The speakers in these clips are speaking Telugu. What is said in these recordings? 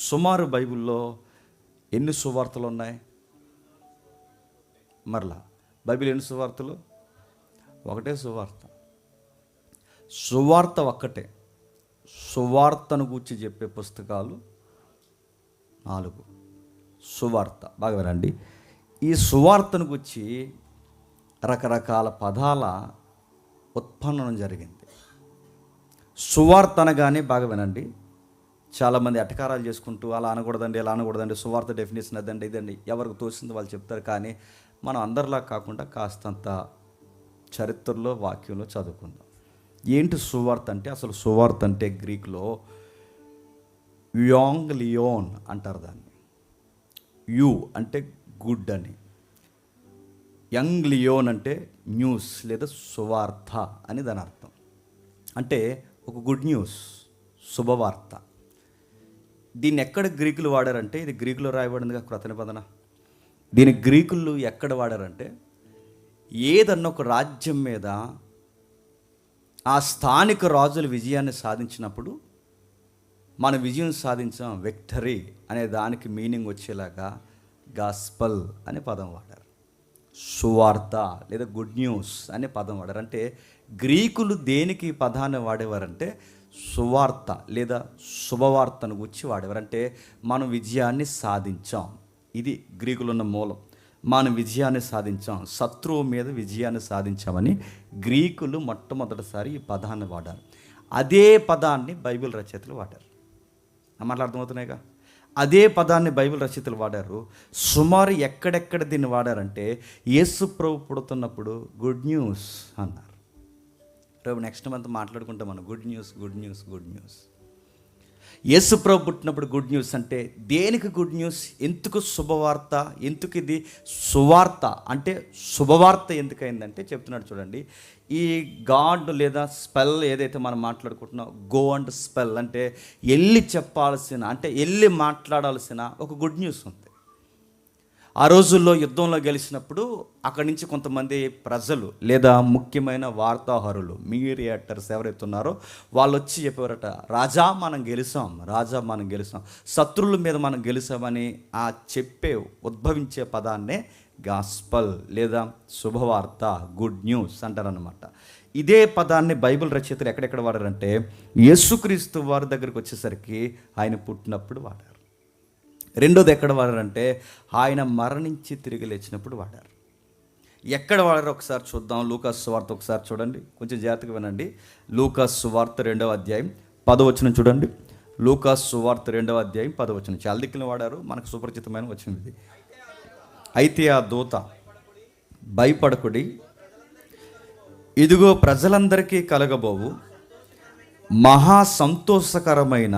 సుమారు బైబిల్లో ఎన్ని సువార్తలు ఉన్నాయి? మరలా బైబిల్ ఎన్ని సువార్తలు? ఒకటే సువార్త. సువార్త ఒక్కటే. సువార్తను గూర్చి చెప్పే పుస్తకాలు 4. సువార్త బాగా వినండి. ఈ సువార్తను గూర్చి రకరకాల పదాల ఉత్పన్నం జరిగింది. సువార్త అనగానే బాగా వినండి, చాలామంది అటకారాలు చేసుకుంటూ అలా అనకూడదండి, ఇలా అనకూడదండి, సువార్త డెఫినేషన్ అదండి ఇదండి, ఎవరికి తోచింది వాళ్ళు చెప్తారు. కానీ మనం అందరిలా కాకుండా కాస్తంత చరిత్రలో వాక్యంలో చదువుకుందాం. ఏంటి సువార్త అంటే? అసలు సువార్త అంటే గ్రీకులో యుయాంగ్లియోన్ అంటారు దాన్ని. యు అంటే గుడ్ అని, యంగ్లియోన్ అంటే న్యూస్ లేదా సువార్త అని దాని అర్థం. అంటే ఒక గుడ్ న్యూస్, శుభవార్త. దీన్ని ఎక్కడ గ్రీకులు వాడారంటే, ఇది గ్రీకులో రాయబడిందిగా క్రొత్త నిబంధన. దీని గ్రీకులు ఎక్కడ వాడారంటే, ఏదన్నా ఒక రాజ్యం మీద ఆ స్థానిక రాజుల విజయాన్ని సాధించినప్పుడు మన విజయం సాధించాం, విక్టరీ అనే దానికి మీనింగ్ వచ్చేలాగా గాస్పల్ అనే పదం వాడారు. సువార్త లేదా గుడ్ న్యూస్ అనే పదం వాడారు. అంటే గ్రీకులు దేనికి ఈ పదాన్ని వాడేవారంటే సువార్త లేదా శుభవార్తను గురించి వాడేవారు. అంటే మనం విజయాన్ని సాధించాం, ఇది గ్రీకులు ఉన్న మూలం. మనం విజయాన్ని సాధించాం, శత్రువు మీద విజయాన్ని సాధించామని గ్రీకులు మొట్టమొదటిసారి ఈ పదాన్ని వాడారు. అదే పదాన్ని బైబిల్ రచయితలు వాడారు. మాటలు అర్థమవుతున్నాయిగా? అదే పదాన్ని బైబిల్ రచయితలు వాడారు. సుమారు ఎక్కడెక్కడ దీన్ని వాడారంటే, యేసు ప్రభు పుడుతున్నప్పుడు గుడ్ న్యూస్ అన్నారు. రేపు నెక్స్ట్ మంత్ మాట్లాడుకుంటాం మనం good news, good news, good news. యేసు ప్రభు పుట్టినప్పుడు గుడ్ న్యూస్ అంటే దేనికి గుడ్ న్యూస్? ఎందుకు శుభవార్త? ఎందుకు ఇది సువార్త అంటే శుభవార్త ఎందుకైందంటే చెప్తున్నాడు చూడండి. ఈ గాడ్ లేదా స్పెల్ ఏదైతే మనం మాట్లాడుకుంటున్నాం, గో అండ్ స్పెల్ అంటే వెళ్ళి చెప్పాల్సిన, అంటే వెళ్ళి మాట్లాడాల్సిన ఒక గుడ్ న్యూస్ ఉంది. ఆ రోజుల్లో యుద్ధంలో గెలిచినప్పుడు అక్కడి నుంచి కొంతమంది ప్రజలు లేదా ముఖ్యమైన వార్తాహరులు, మీడియేటర్స్ ఎవరైతే ఉన్నారో వాళ్ళు వచ్చి చెప్పేవారట, రాజా మనం గెలిచాం, రాజా మనం గెలిచాం, శత్రువుల మీద మనం గెలిచామని ఆ చెప్పే ఉద్భవించే పదాన్నే గాస్పల్ లేదా శుభవార్త, గుడ్ న్యూస్ అంటారనమాట. ఇదే పదాన్ని బైబిల్ రచయితలు ఎక్కడెక్కడ వాడారంటే, యేసుక్రీస్తు వారి దగ్గరికి వచ్చేసరికి ఆయన పుట్టినప్పుడు వాడారు. రెండోది ఎక్కడ వాడారంటే ఆయన మరణించి తిరిగి లేచినప్పుడు వాడారు. ఎక్కడ వాడారో ఒకసారి చూద్దాం. లూకాసు సువార్త ఒకసారి చూడండి, కొంచెం జాగ్రత్తగా వినండి. లూకాసు సువార్త 2వ అధ్యాయం 10వ వచనం చూడండి. లూకాసు సువార్త 2వ అధ్యాయం 10వ వచనం. చాలా దిక్కులు వాడారు, మనకు సుపరిచితమైన వచనం ఇది. అయితే ఆ దూత, భయపడకుడి, ఇదిగో ప్రజలందరికీ కలగబోవు మహా సంతోషకరమైన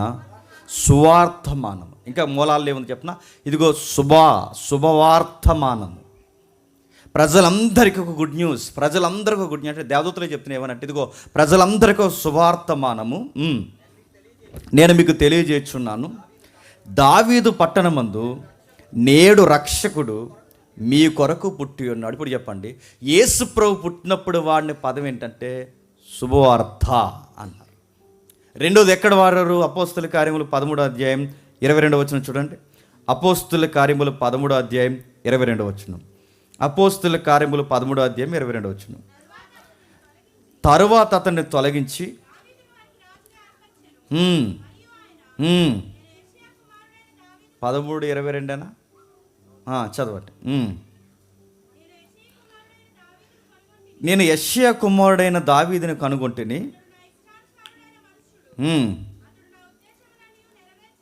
సువార్తమానం. ఇంకా మూలాలు ఏముంది చెప్పిన, ఇదిగో శుభవార్తమానము. ప్రజలందరికీ ఒక గుడ్ న్యూస్, ప్రజలందరికీ ఒక గుడ్ న్యూస్. అంటే దేవదూతలే చెప్తున్నాయి ఏమనంటే, ఇదిగో ప్రజలందరికీ ఒక శుభవార్తమానము నేను మీకు తెలియజేస్తున్నాను. దావీదు పట్టణమందు నేడు రక్షకుడు మీ కొరకు పుట్టి ఉన్నాడు. ఇప్పుడు చెప్పండి, యేసు ప్రభు పుట్టినప్పుడు వాడిని పదం ఏంటంటే శుభవార్త అన్నారు. రెండోది ఎక్కడ వాడారు? అపోస్తుల కార్యములు 13వ అధ్యాయం 22వ వచనం చూడండి. అపోస్తుల కార్యములు 13వ అధ్యాయం 22వ వచనం. అపోస్తుల కార్యములు 13వ అధ్యాయం 22వ వచనం. తరువాత అతన్ని తొలగించి 13:22 చదవండి. నేను యెషయా కుమారుడైన దావీదుని కనుగొంటిని,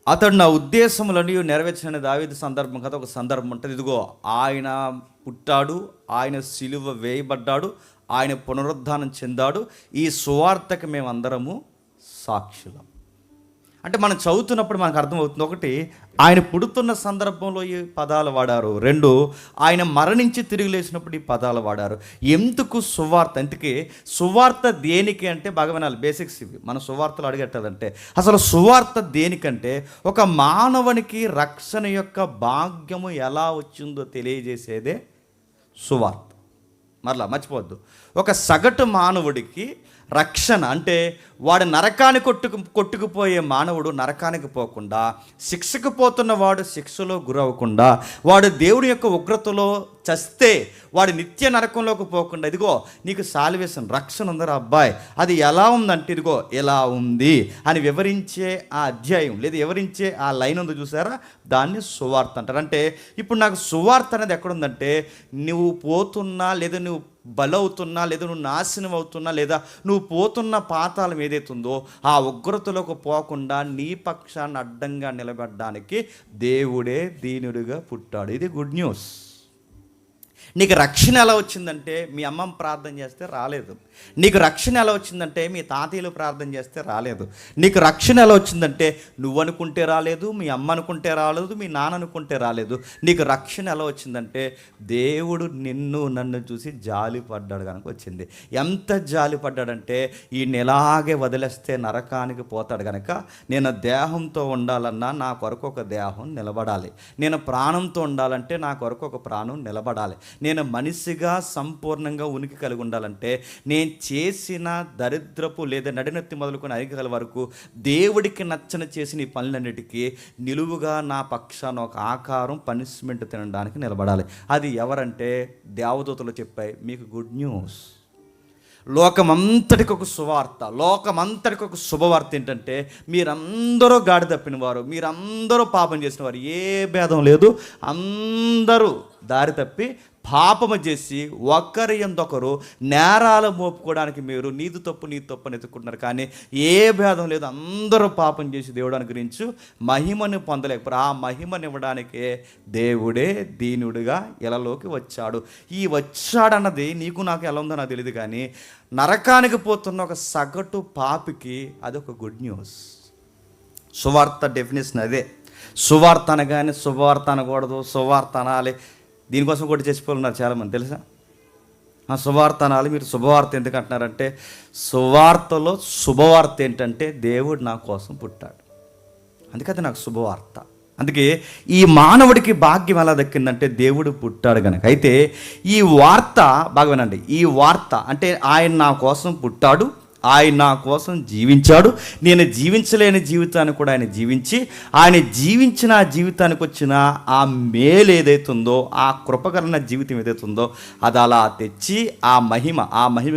అతడు నా ఉద్దేశములని నెరవేర్చిన దావీదు సందర్భం కదా, ఒక సందర్భం ఉంటుంది. ఇదిగో ఆయన పుట్టాడు, ఆయన సిలువ వేయబడ్డాడు, ఆయన పునరుద్ధానం చెందాడు, ఈ సువార్తకి మేమందరము సాక్షులం. అంటే మనం చదువుతున్నప్పుడు మనకు అర్థమవుతుంది, ఒకటి ఆయన పుడుతున్న సందర్భంలో ఈ పదాలు వాడారు, రెండు ఆయన మరణించి తిరిగి లేచినప్పుడు ఈ పదాలు వాడారు. ఎందుకు సువార్త? అందుకే సువార్త దేనికి అంటే బాగా వినాలి, బేసిక్స్ ఇవి. మన సువార్తలు అడిగట్టాలంటే అసలు సువార్త దేనికంటే ఒక మానవునికి రక్షణ యొక్క భాగ్యము ఎలా వచ్చిందో తెలియజేసేదే సువార్త. మరలా మర్చిపోవద్దు, ఒక సగటు మానవుడికి రక్షణ అంటే వాడు నరకానికి కొట్టుకుపోయే మానవుడు నరకానికి పోకుండా, శిక్షకు పోతున్న వాడు శిక్షలో గురవ్వకుండా, వాడు దేవుడి యొక్క ఉగ్రతలో చస్తే వాడు నిత్య నరకంలోకి పోకుండా, ఇదిగో నీకు సాల్వేషన్ రక్షణ ఉందరా అబ్బాయి, అది ఎలా ఉందంటే ఇదిగో ఎలా ఉంది అని వివరించే ఆ అధ్యాయం లేదా వివరించే ఆ లైన్ ఉంది చూసారా, దాన్ని సువార్త అంటారు. అంటే ఇప్పుడు నాకు సువార్త అనేది ఎక్కడుందంటే, నువ్వు పోతున్నా లేదా నువ్వు బలవుతున్నా లేదా నువ్వు నాశనం అవుతున్నా లేదా నువ్వు పోతున్న పాతాళం ఏదైతుందో ఆ ఉగ్రతలోకి పోకుండా నీ పక్షాన్ని అడ్డంగా నిలబడడానికి దేవుడే దీనుడిగా పుట్టాడు. ఇది గుడ్ న్యూస్. నీకు రక్షణ ఎలా వచ్చిందంటే మీ అమ్మమ్మ ప్రార్థన చేస్తే రాలేదు. నీకు రక్షణ ఎలా వచ్చిందంటే మీ తాతయ్యలు ప్రార్థన చేస్తే రాలేదు. నీకు రక్షణ ఎలా వచ్చిందంటే నువ్వు అనుకుంటే రాలేదు, మీ అమ్మ అనుకుంటే రాలేదు, మీ నాన్న అనుకుంటే రాలేదు. నీకు రక్షణ ఎలా వచ్చిందంటే దేవుడు నిన్ను నన్ను చూసి జాలి పడ్డాడు కనుక వచ్చింది. ఎంత జాలి పడ్డాడంటే ఈయన ఎలాగే వదిలేస్తే నరకానికి పోతాడు కనుక, నేను దేహంతో ఉండాలన్నా నా కొరకు ఒక దేహం నిలబడాలి, నేను ప్రాణంతో ఉండాలంటే నా కొరకు ఒక ప్రాణం నిలబడాలి, నేను మనిషిగా సంపూర్ణంగా ఉనికి కలిగి ఉండాలంటే నేను చేసిన దరిద్రపు లేదా నడినెత్తి మొదలుకొని అరికల వరకు దేవుడికి నచ్చని చేసిన ఈ పనులన్నిటికీ నిలువుగా నా పక్షాన ఒక ఆకారం పనిష్మెంట్ తినడానికి నిలబడాలి. అది ఎవరంటే దేవదూతలు చెప్పాయి, మీకు గుడ్ న్యూస్. లోకమంతటికి ఒక సువార్త, లోకమంతటికి ఒక శుభవార్త ఏంటంటే మీరందరూ గాడి తప్పిన వారు, మీరందరూ పాపం చేసిన వారు, ఏ భేదం లేదు, అందరూ దారి తప్పి పాపము చేసి ఒకరి ఎందొకరు నేరాలు మోపుకోవడానికి మీరు నీది తప్పు అని ఎత్తుకుంటున్నారు. కానీ ఏ భేదం లేదు, అందరూ పాపం చేసి దేవుడు అనుగ్రహించు మహిమను పొందలేకపోయారు. ఆ మహిమనివ్వడానికే దేవుడే దీనుడిగా ఇలలోకి వచ్చాడు. ఈ వచ్చాడన్నది నీకు నాకు ఎలా ఉందో నాకు తెలియదు, కానీ నరకానికి పోతున్న ఒక సగటు పాపికి అదొక గుడ్ న్యూస్. సువార్త డెఫినేషన్ అదే. సువార్త అనగానే శుభవార్త అనకూడదు, సువార్త అనాలి. దీనికోసం కూడా చేసిపోతున్నారు చాలామంది, తెలుసా? ఆ శుభవార్త అనాలి. మీరు శుభవార్త ఎందుకు అంటున్నారంటే, సువార్తలో శుభవార్త ఏంటంటే దేవుడు నా కోసం పుట్టాడు, అందుకది నాకు శుభవార్త. అందుకే ఈ మానవుడికి భాగ్యం ఎలా దక్కిందంటే దేవుడు పుట్టాడు కనుక. అయితే ఈ వార్త బాగా వినండి, ఈ వార్త అంటే ఆయన నా కోసం పుట్టాడు, ఆయన నా కోసం జీవించాడు, నేను జీవించలేని జీవితాన్ని కూడా ఆయన జీవించి, ఆయన జీవించిన ఆ జీవితానికి వచ్చిన ఆ మేలు ఏదైతుందో, ఆ కృపకరణ జీవితం ఏదైతుందో అది అలా తెచ్చి ఆ మహిమ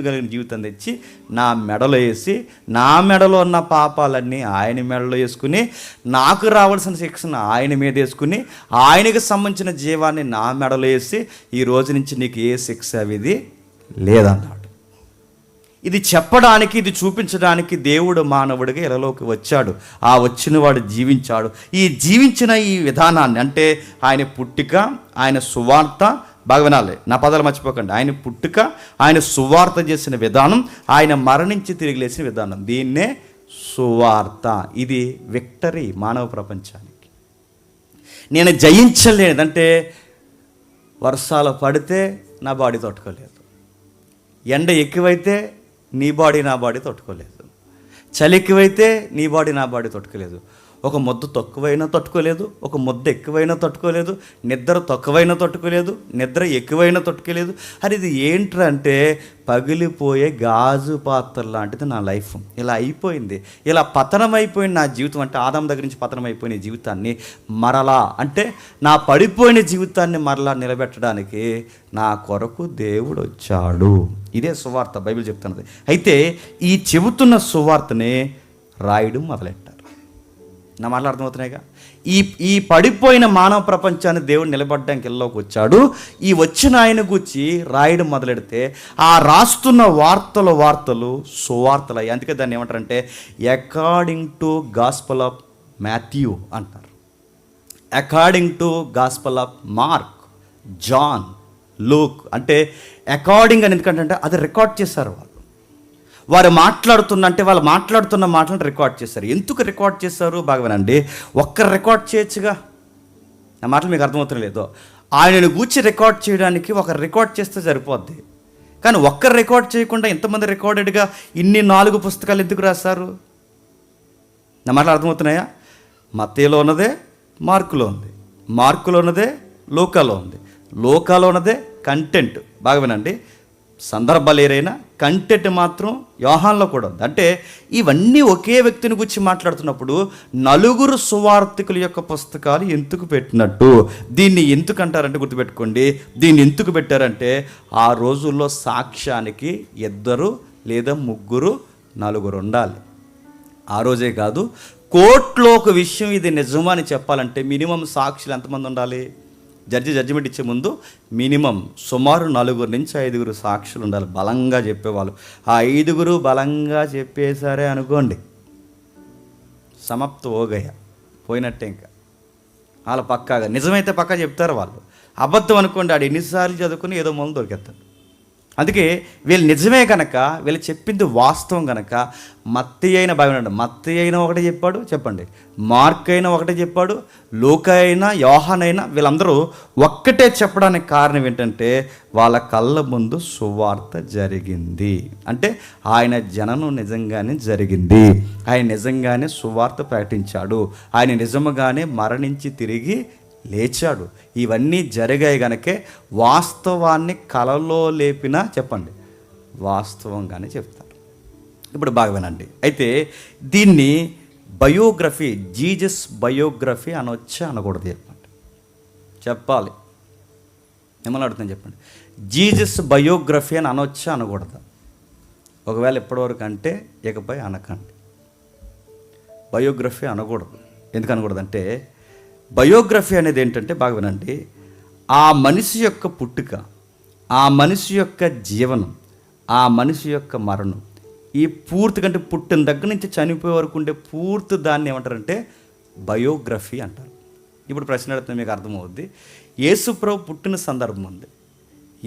కలిగిన జీవితం తెచ్చి నా మెడలో వేసి, నా మెడలో ఉన్న పాపాలన్నీ ఆయన మెడలో వేసుకుని, నాకు రావాల్సిన శిక్షను ఆయన మీద వేసుకుని, ఆయనకు సంబంధించిన జీవాన్ని నా మెడలో వేసి, ఈ రోజు నుంచి నీకు ఏ శిక్ష విధి లేదన్నాడు. ఇది చెప్పడానికి, ఇది చూపించడానికి దేవుడు మానవుడిగా ఇలలోకి వచ్చాడు. ఆ వచ్చిన వాడు జీవించాడు. ఈ జీవించిన ఈ విధానాన్ని అంటే ఆయన పుట్టిక, ఆయన సువార్త, బాగా వినాలి, నా పదాలు మర్చిపోకండి, ఆయన పుట్టుక, ఆయన సువార్త చేసిన విధానం, ఆయన మరణించి తిరిగి లేచిన విధానం, దీన్నే సువార్త. ఇది విక్టరీ మానవ ప్రపంచానికి. నేను జయించలేదంటే వర్షాలు పడితే నా బాడీ తట్టుకోలేదు, ఎండ ఎక్కువైతే నీ బాడీ నా బాడీ తట్టుకోలేదు, చలి ఎక్కువైతే నీ బాడీ నా బాడీ తట్టుకోలేదు, ఒక ముద్ద తక్కువైనా తట్టుకోలేదు, ఒక ముద్ద ఎక్కువైనా తట్టుకోలేదు, నిద్ర తక్కువైనా తట్టుకోలేదు, నిద్ర ఎక్కువైనా తట్టుకోలేదు. అది ఇది ఏంట్రా అంటే పగిలిపోయే గాజు పాత్ర లాంటిది నా లైఫ్. ఇలా అయిపోయింది, ఇలా పతనం అయిపోయింది నా జీవితం. అంటే ఆదాం దగ్గర నుంచి పతనం అయిపోయిన జీవితాన్ని మరలా, అంటే నా పడిపోయిన జీవితాన్ని మరలా నిలబెట్టడానికి నా కొరకు దేవుడు వచ్చాడు. ఇదే సువార్త బైబిల్ చెప్తున్నది. అయితే ఈ చెబుతున్న సువార్తనే రాయడం మొదలెట్టారు. నా మాటలు అర్థమవుతున్నాయిగా. ఈ పడిపోయిన మానవ ప్రపంచాన్ని దేవుడు నిలబడ్డానికి ఇల్లోకి వచ్చాడు. ఈ వచ్చిన ఆయన గురించి రాయడం మొదలెడితే ఆ రాస్తున్న వార్తలు సువార్తలు అయ్యి. అందుకే దాన్ని ఏమంటారంటే according to gospel of Matthew అంటారు, according to gospel of Mark, John, Luke. అంటే అకార్డింగ్ అని ఎందుకంటే అది రికార్డ్ చేశారు వారు వాళ్ళు మాట్లాడుతున్న మాటలను రికార్డ్ చేశారు. ఎందుకు రికార్డ్ చేశారు బాగా వినండి. ఒక్కరు రికార్డ్ చేయొచ్చుగా, నా మాటలు మీకు అర్థమవుతలేదు. ఆయనను గూర్చి రికార్డ్ చేయడానికి ఒకరు రికార్డ్ చేస్తే సరిపోద్ది, కానీ ఒక్కరు రికార్డ్ చేయకుండా ఇంతమంది రికార్డెడ్గా ఇన్ని 4 పుస్తకాలు ఎందుకు రాశారు? నా మాటలు అర్థమవుతున్నాయా? మత్తయిలో ఉన్నదే మార్కులో ఉంది, మార్కులో ఉన్నదే లూకాలో ఉంది, లూకాలో ఉన్నదే కంటెంట్. బాగా వినండి, సందర్భాలు ఏరైనా కంటెంట్ మాత్రం యోహాన్లో కూడా ఉంది. అంటే ఇవన్నీ ఒకే వ్యక్తిని గురించి మాట్లాడుతున్నప్పుడు నలుగురు సువార్థికుల యొక్క పుస్తకాలు ఎందుకు పెట్టినట్టు, దీన్ని ఎందుకు అంటారంటే గుర్తుపెట్టుకోండి, దీన్ని ఎందుకు పెట్టారంటే ఆ రోజుల్లో సాక్ష్యానికి 2 లేదా 3 4 ఉండాలి. ఆ రోజే కాదు, కోర్టులో ఒక విషయం ఇది నిజమని చెప్పాలంటే మినిమం సాక్షులు ఎంతమంది ఉండాలి? జడ్జిమెంట్ ఇచ్చే ముందు మినిమం సుమారు 4 నుంచి 5 సాక్షులు ఉండాలి, బలంగా చెప్పేవాళ్ళు. ఆ 5 బలంగా చెప్పేశారే అనుకోండి, సమాప్తం ఓగయ్య, పోయినట్టే. ఇంకా వాళ్ళు పక్కాగా నిజమైతే పక్కా చెప్తారు. వాళ్ళు అబద్ధం అనుకోండి, ఆడు ఎన్నిసార్లు చదువుకుని ఏదో మొదలు దొరికేస్తాడు. అందుకే వీళ్ళు నిజమే కనుక, వీళ్ళు చెప్పింది వాస్తవం కనుక, మత్తయి అయినా బాగా మత్తయి అయినా ఒకటే చెప్పాడు, చెప్పండి, మార్క్ అయినా ఒకటే చెప్పాడు, లూకా అయినా యోహాన్ అయినా వీళ్ళందరూ ఒక్కటే చెప్పడానికి కారణం ఏంటంటే వాళ్ళ కళ్ళ ముందు సువార్త జరిగింది. అంటే ఆయన జననం నిజంగానే జరిగింది, ఆయన నిజంగానే సువార్త ప్రకటించాడు, ఆయన నిజముగానే మరణించి తిరిగి లేచాడు. ఇవన్నీ జరిగాయి గనకే వాస్తవాన్ని కలలో లేపినా చెప్పండి వాస్తవంగానే చెప్తారు. ఇప్పుడు బాగా వినండి. అయితే దీన్ని బయోగ్రఫీ, జీసస్ బయోగ్రఫీ అనొచ్చా అనకూడదు చెప్పండి, చెప్పాలి. మిమ్మల్ని అడుగుతాను చెప్పండి, జీసస్ బయోగ్రఫీ అని అనొచ్చా అనకూడదు? ఒకవేళ ఎప్పటివరకు అంటే ఇకపై అనకండి, బయోగ్రఫీ అనకూడదు. ఎందుకు అనకూడదంటే బయోగ్రఫీ అనేది ఏంటంటే బాగా వినండి, ఆ మనిషి యొక్క పుట్టుక, ఆ మనిషి యొక్క జీవనం, ఆ మనిషి యొక్క మరణం, ఈ పూర్తి కంటే పుట్టిన దగ్గర నుంచి చనిపోయే వరకు ఉండే పూర్తి దాన్ని ఏమంటారంటే బయోగ్రఫీ అంటారు. ఇప్పుడు ప్రశ్న అడుగుతుంది, మీకు అర్థమవుద్ది. యేసుప్రభు పుట్టిన సందర్భం ఉంది,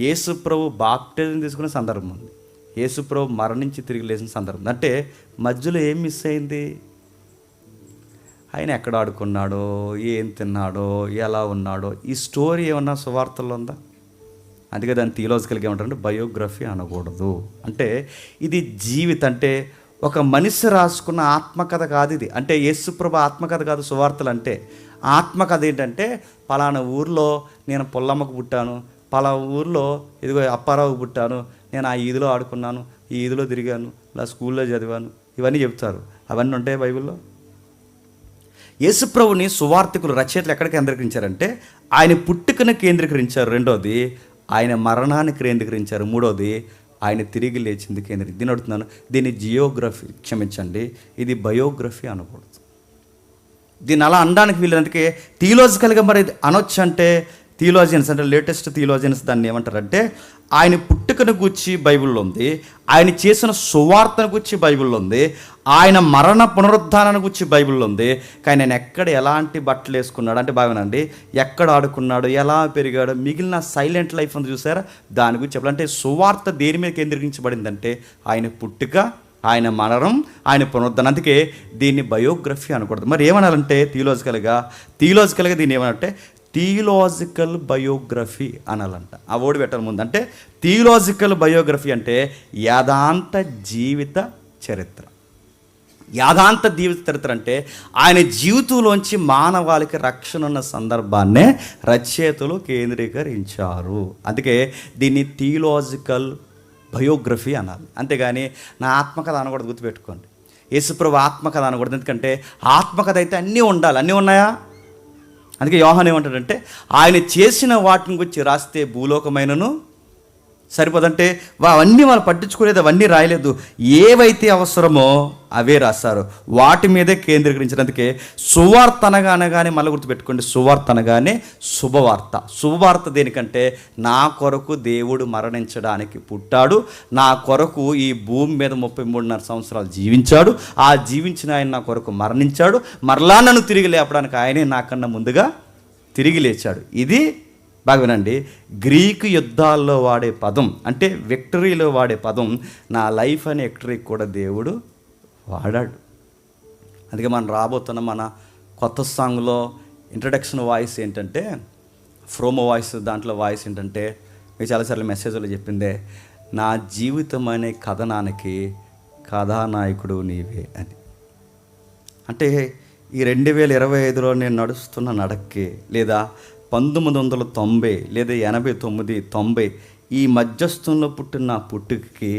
యేసుప్రభు బాప్టిజం తీసుకునే సందర్భం ఉంది, యేసుప్రభు మరణించి తిరిగి లేచిన సందర్భం. అంటే మధ్యలో ఏం మిస్ అయింది? ఆయన ఎక్కడ ఆడుకున్నాడో, ఏం తిన్నాడో, ఎలా ఉన్నాడో, ఈ స్టోరీ ఏమన్నా సువార్తల్లో ఉందా? అందుకే దాన్ని థియలాజికల్గా ఏమంటారంటే బయోగ్రఫీ అనకూడదు. అంటే ఇది జీవితం, అంటే ఒక మనిషి రాసుకున్న ఆత్మకథ కాదు ఇది. అంటే యేసుప్రభు ఆత్మకథ కాదు సువార్తలు. అంటే ఆత్మకథ ఏంటంటే పలానా ఊర్లో నేను పుల్లమ్మకు పుట్టాను, పలానా ఊర్లో ఇదిగో అప్పారావుకు పుట్టాను, నేను ఆ ఈదులో ఆడుకున్నాను, ఈ ఈదులో తిరిగాను, ఇలా స్కూల్లో చదివాను, ఇవన్నీ చెప్తారు. అవన్నీ ఉంటాయి బైబిల్లో? యేసుప్రభుని సువార్తికులు రచయితలు ఎక్కడ కేంద్రీకరించారంటే ఆయన పుట్టుకను కేంద్రీకరించారు, రెండోది ఆయన మరణాన్ని కేంద్రీకరించారు, మూడోది ఆయన తిరిగి లేచింది కేంద్రీకరించారు. దీన్ని అడుగుతున్నాను, దీన్ని జియోగ్రఫీ, క్షమించండి, ఇది బయోగ్రఫీ అనకూడదు. దీన్ని అలా అనడానికి వీళ్ళందుకే థియలాజికల్గా మరి అనొచ్చు. అంటే థియలాజియన్స్ అంటే లేటెస్ట్ థియలాజియన్స్ దాన్ని ఏమంటారంటే ఆయన పుట్టుకను గూర్చి బైబిల్లో ఉంది, ఆయన చేసిన సువార్తను గూర్చి బైబిల్లో ఉంది, ఆయన మరణ పునరుద్ధానాన్ని గురించి బైబిల్లో ఉంది. కానీ ఆయన ఎక్కడ ఎలాంటి బట్టలు వేసుకున్నాడు అంటే బాగానండి, ఎక్కడ ఆడుకున్నాడు, ఎలా పెరిగాడు, మిగిలిన సైలెంట్ లైఫ్ అని చూసారా, దాని గురించి చెప్పాలంటే సువార్త దేని మీద కేంద్రీకరించబడిందంటే ఆయన పుట్టుక, ఆయన మరణం, ఆయన పునరుద్ధానం. అందుకే దీన్ని బయోగ్రఫీ అనకూడదు. మరి ఏమనాలంటే థియలాజికల్గా దీన్ని ఏమనంటే థియలాజికల్ బయోగ్రఫీ అనాలంట. ఆ ఓడి పెట్టాలి ముందు. అంటే థియలాజికల్ బయోగ్రఫీ అంటే యాదాంత జీవిత చరిత్ర. యాదాంత జీవిత చరిత్ర అంటే ఆయన జీవితంలోంచి మానవాళికి రక్షణ ఉన్న సందర్భాన్నే రచయితలు కేంద్రీకరించారు. అందుకే దీన్ని థియలాజికల్ బయోగ్రఫీ అనాలి. అంతేగాని నా ఆత్మకథ అనకూడదు, గుర్తుపెట్టుకోండి. యేసుప్రభు ఆత్మకథ అనకూడదు. ఎందుకంటే ఆత్మకథ అయితే అన్నీ ఉండాలి. అన్నీ ఉన్నాయా? అందుకే యోహాను ఏమంటాడంటే ఆయన చేసిన వాటిని గురించి రాస్తే భూలోకమైనను సరిపోదంటే అవన్నీ వాళ్ళు పట్టించుకోలేదు, అవన్నీ రాయలేదు. ఏవైతే అవసరమో అవే రాస్తారు, వాటి మీదే కేంద్రీకరించారు. అందుకే సువార్త అనగానే మళ్ళీ గుర్తుపెట్టుకోండి, సువార్త అనగానే శుభవార్త. శుభవార్త దేనికంటే నా కొరకు దేవుడు మరణించడానికి పుట్టాడు, నా కొరకు ఈ భూమి మీద 33.5 సంవత్సరాలు జీవించాడు, ఆ జీవించిన ఆయన నా కొరకు మరణించాడు, మరలా నన్ను తిరిగి లేపడానికి ఆయనే నాకన్నా ముందుగా తిరిగి లేచాడు. ఇది బాగా వినండి, గ్రీకు యుద్ధాల్లో వాడే పదం, అంటే విక్టరీలో వాడే పదం నా లైఫ్ అనే విక్టరీకి కూడా దేవుడు వాడాడు. అందుకే మనం రాబోతున్న మన కొత్త సాంగ్లో ఇంట్రడక్షన్ వాయిస్ ఏంటంటే, ఫ్రోమో వాయిస్, దాంట్లో వాయిస్ ఏంటంటే మీకు చాలాసార్లు మెసేజ్లో చెప్పిందే, నా జీవితం అనే కథనానికి కథానాయకుడు నీవే అని. అంటే ఈ 2025లో నేను నడుస్తున్న నడక్కి, లేదా 1990 లేదా 89, 90 ఈ మధ్యస్థంలో పుట్టిన పుట్టుకకి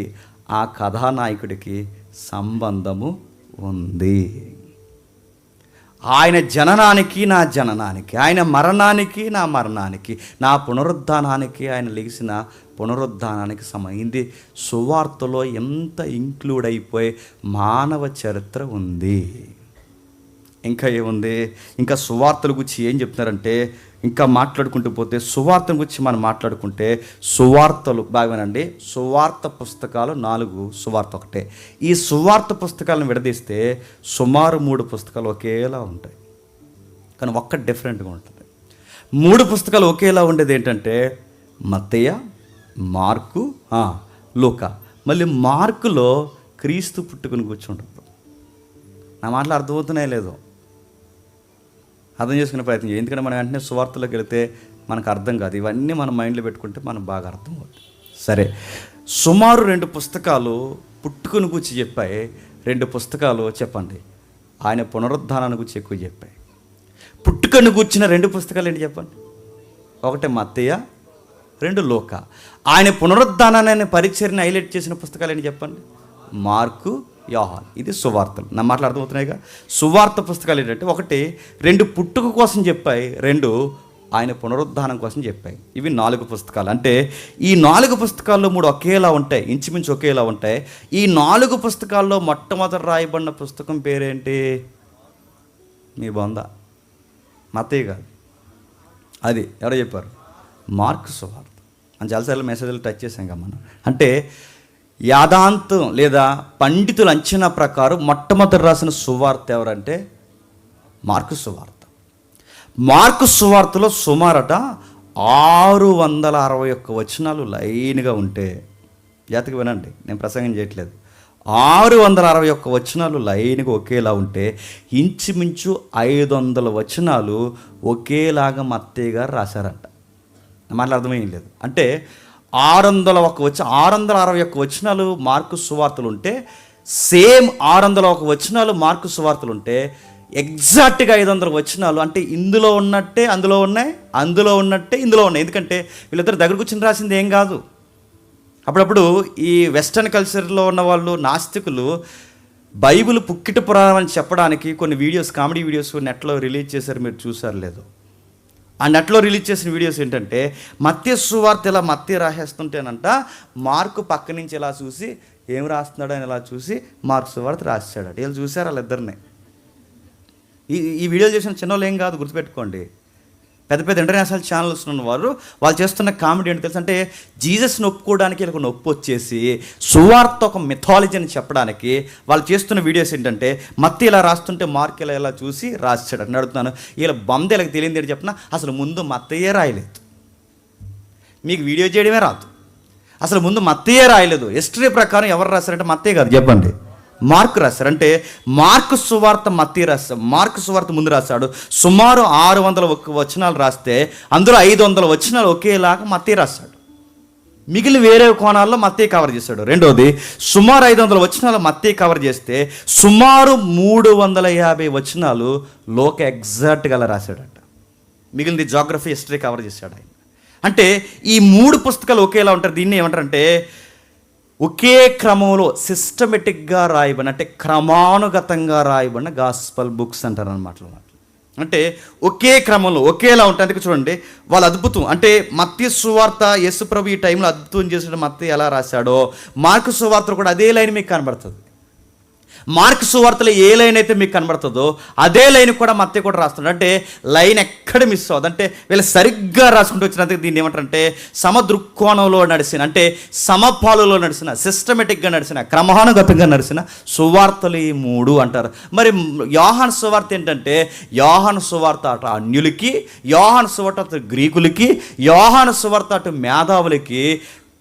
ఆ కథానాయకుడికి సంబంధము ఉంది. ఆయన జననానికి నా జననానికి, ఆయన మరణానికి నా మరణానికి, నా పునరుద్ధానానికి ఆయన లెగిసిన పునరుద్ధానానికి సంబంధించి సువార్తలో ఎంత ఇంక్లూడ్ అయిపోయి మానవ చరిత్ర ఉంది. ఇంకా ఏముంది? ఇంకా సువార్తల గురించి ఏం చెప్తున్నారంటే, ఇంకా మాట్లాడుకుంటూ పోతే సువార్తల గురించి మనం మాట్లాడుకుంటే, సువార్తలు బాగానండి, సువార్త పుస్తకాలు 4, సువార్త ఒకటే. ఈ సువార్త పుస్తకాలను విడదీస్తే సుమారు 3 పుస్తకాలు ఒకేలా ఉంటాయి, కానీ ఒక్కటి డిఫరెంట్గా ఉంటుంది. 3 పుస్తకాలు ఒకేలా ఉండేది ఏంటంటే మత్తయి, మార్కు, లూకా. మళ్ళీ మార్కులో క్రీస్తు పుట్టుకుని కూర్చుంటారు. నా మాటలు అర్థమవుతున్నాయో లేదో అర్థం చేసుకునే ప్రయత్నం చేయాలి. ఎందుకంటే మనం వెంటనే సువార్తలోకి వెళితే మనకు అర్థం కాదు. ఇవన్నీ మన మైండ్లో పెట్టుకుంటే మనం బాగా అర్థం అవుతుంది. సరే, సుమారు 2 పుస్తకాలు పుట్టుకుని గురించి చెప్పాయి, 2 పుస్తకాలు చెప్పండి ఆయన పునరుద్ధానాన్ని గురించి ఎక్కువ చెప్పాయి. పుట్టుకను కూర్చిన 2 పుస్తకాలు ఏంటి చెప్పండి? ఒకటి మత్తయి, 2 లూకా. ఆయన పునరుద్ధానాన్ని పరిచర్ని హైలైట్ చేసిన పుస్తకాలు ఏంటి చెప్పండి? మార్కు, యోహాను. ఇది సువార్తలు. నా మాటలు అర్థమవుతున్నాయిగా. సువార్త పుస్తకాలు ఏంటంటే, ఒకటి 2 పుట్టుక కోసం చెప్పాయి, 2 ఆయన పునరుద్ధానం కోసం చెప్పాయి. ఇవి 4 పుస్తకాలు. అంటే ఈ 4 పుస్తకాల్లో 3 ఒకేలా ఉంటాయి, ఇంచుమించు ఒకేలా ఉంటాయి. ఈ 4 పుస్తకాల్లో మొట్టమొదటి రాయబడిన పుస్తకం పేరేంటి? మీ బొంద, మత్తయి కాదు, అది ఎవరో చెప్పారు, మార్కు సువార్త అని. చాలాసార్లు మెసేజ్లు టచ్ చేసాం కదా మనం. అంటే యాదాంతం లేదా పండితుల అంచనా ప్రకారం మొట్టమొదటి రాసిన సువార్త ఎవరంటే మార్కు సువార్త. మార్కు సువార్తలో సుమారట 661 వచనాలు లైన్గా ఉంటే, జాతకి వినండి, నేను ప్రసంగం చేయట్లేదు, 661 వచనాలు లైన్గా ఒకేలా ఉంటే ఇంచుమించు 500 వచనాలు ఒకేలాగా మత్తయి గారు రాశారంట. మాటలు అర్థమేం లేదు. అంటే 661 వచనాలు మార్కు సువార్తలు ఉంటే, సేమ్ 601 వచనాలు మార్కు సువార్తలు ఉంటే, ఎగ్జాక్ట్గా 500 వచనాలు అంటే ఇందులో ఉన్నట్టే అందులో ఉన్నాయి, అందులో ఉన్నట్టే ఇందులో ఉన్నాయి. ఎందుకంటే వీళ్ళిద్దరు దగ్గర కూర్చొని రాసింది ఏం కాదు. అప్పుడప్పుడు ఈ వెస్టర్న్ కల్చర్లో ఉన్న వాళ్ళు, నాస్తికులు, బైబిల్ పుక్కిట పురాణం అని చెప్పడానికి కొన్ని వీడియోస్, కామెడీ వీడియోస్ నెట్లో రిలీజ్ చేశారు. మీరు చూసారు లేదు? ఆ నెట్లో రిలీజ్ చేసిన వీడియోస్ ఏంటంటే, మత్తయి సువార్త ఇలా మత్తయి రాసేస్తుంటేనంట, మార్కు పక్క నుంచి ఇలా చూసి ఏం రాస్తున్నాడు అని ఇలా చూసి మార్కు సువార్త రాశాడు. వీళ్ళు చూసారు వాళ్ళిద్దరిని. ఈ వీడియోలు చేసిన చిన్నోళ్ళు ఏం కాదు, గుర్తుపెట్టుకోండి. పెద్ద పెద్ద ఇంటర్నేషనల్ ఛానల్స్ ఉన్నవారు వాళ్ళు చేస్తున్న కామెడీ ఏంటి తెలుసు? అంటే జీసస్ని ఒప్పుకోవడానికి వీళ్ళకి నొప్పి వచ్చేసి సువార్త ఒక మిథాలజీ అని చెప్పడానికి వాళ్ళు చేస్తున్న వీడియోస్ ఏంటంటే, మత్తయి ఇలా రాస్తుంటే మార్కు ఇలా చూసి రాశాడు అని అడుగుతున్నాను. వీళ్ళ బొంద వీళ్ళకి తెలియదు ఏంటి చెప్పిన, అసలు ముందు మత్తయే రాయలేదు, మీకు వీడియో చేయడమే రాదు, అసలు ముందు మత్తయే రాయలేదు. హిస్టరీ ప్రకారం ఎవరు రాశారంటే మత్తయి కాదు, చెప్పండి, మార్కు రాశారు. అంటే మార్కు సువార్త మత్తయి రాశాడు, మార్కు సువార్త ముందు రాశాడు. సుమారు 601 వచనాలు రాస్తే అందులో 500 వచనాలు ఒకేలాగా మత్తయి రాశాడు. మిగిలిన వేరే కోణాల్లో మత్తయి కవర్ చేశాడు. రెండోది, సుమారు 500 వచనాలు మత్తయి కవర్ చేస్తే సుమారు 350 వచనాలు లోక ఎగ్జాక్ట్గా అలా రాశాడట. మిగిలింది జాగ్రఫీ, హిస్టరీ కవర్ చేశాడు ఆయన. అంటే ఈ 3 పుస్తకాలు ఒకేలా ఉంటారు. దీన్ని ఏమంటారంటే ఒకే క్రమంలో సిస్టమేటిక్గా రాయబడిన, అంటే క్రమానుగతంగా రాయబడిన గాస్పల్ బుక్స్ అంటారు అన్నమాట. అంటే ఒకే క్రమంలో ఒకేలా ఉంటాయి. అందుకే చూడండి, వాళ్ళు అద్భుతం. అంటే మత్తయి సువార్త యేసు ప్రభు ఈ టైంలో అద్భుతం చేసిన మత్తయి ఎలా రాశాడో, మార్కు సువార్త కూడా అదే లైన్ మీకు కనబడుతుంది. మార్కు సువార్తలో ఏ లైన్ అయితే మీకు కనబడుతుందో అదే లైన్ కూడా మత్తయి కూడా రాస్తున్నాడు. అంటే లైన్ ఎక్కడ మిస్ అవ్వదు. అంటే వీళ్ళు సరిగ్గా రాసుకుంటూ వచ్చినందుకు దీన్ని ఏమంటారంటే సమదృక్కోణంలో నడిచిన, అంటే సమపాలులో నడిచిన, సిస్టమేటిక్గా నడిచిన, క్రమానుగతంగా నడిచిన సువార్తలు ఈ 3 అంటారు. మరి యోహాను సువార్త ఏంటంటే, యోహాను సువార్త అటు అన్యులకి, యోహాను సువార్త అటు గ్రీకులకి, యోహాను సువార్త అటు మేధావులకి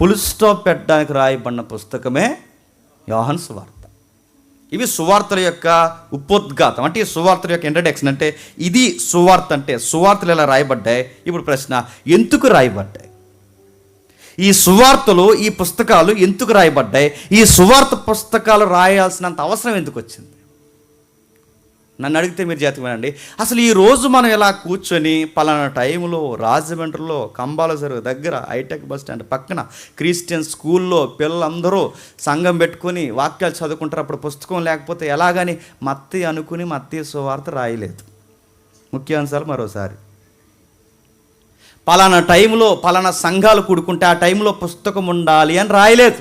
ఫుల్ స్టాప్ పెట్టడానికి రాయబడిన పుస్తకమే యోహాను సువార్త. ఇవి సువార్తల యొక్క ఉపోద్ఘాతం. అంటే ఈ సువార్తల యొక్క ఇంట్రడక్షన్. అంటే ఇది సువార్త. అంటే సువార్తలు ఎలా రాయబడ్డాయి? ఇప్పుడు ప్రశ్న, ఎందుకు రాయబడ్డాయి ఈ సువార్తలు, ఈ పుస్తకాలు ఎందుకు రాయబడ్డాయి? ఈ సువార్త పుస్తకాలు రాయాల్సినంత అవసరం ఎందుకు వచ్చింది? నన్ను అడిగితే మీరు జాతకమేనండి. అసలు ఈరోజు మనం ఇలా కూర్చొని పలానా టైంలో రాజమండ్రిలో కంబాలసరు దగ్గర హైటెక్ బస్ స్టాండ్ పక్కన క్రిస్టియన్ స్కూల్లో పిల్లలందరూ సంఘం పెట్టుకొని వాక్యాలు చదువుకుంటారు. అప్పుడు పుస్తకం లేకపోతే ఎలాగని మత్తయి అనుకుని మత్తయి సువార్త రాయలేదు. ముఖ్యాంశాలు మరోసారి, పలానా టైంలో పలానా సంఘాలు కూడుకుంటే ఆ టైంలో పుస్తకం ఉండాలి అని రాయలేదు.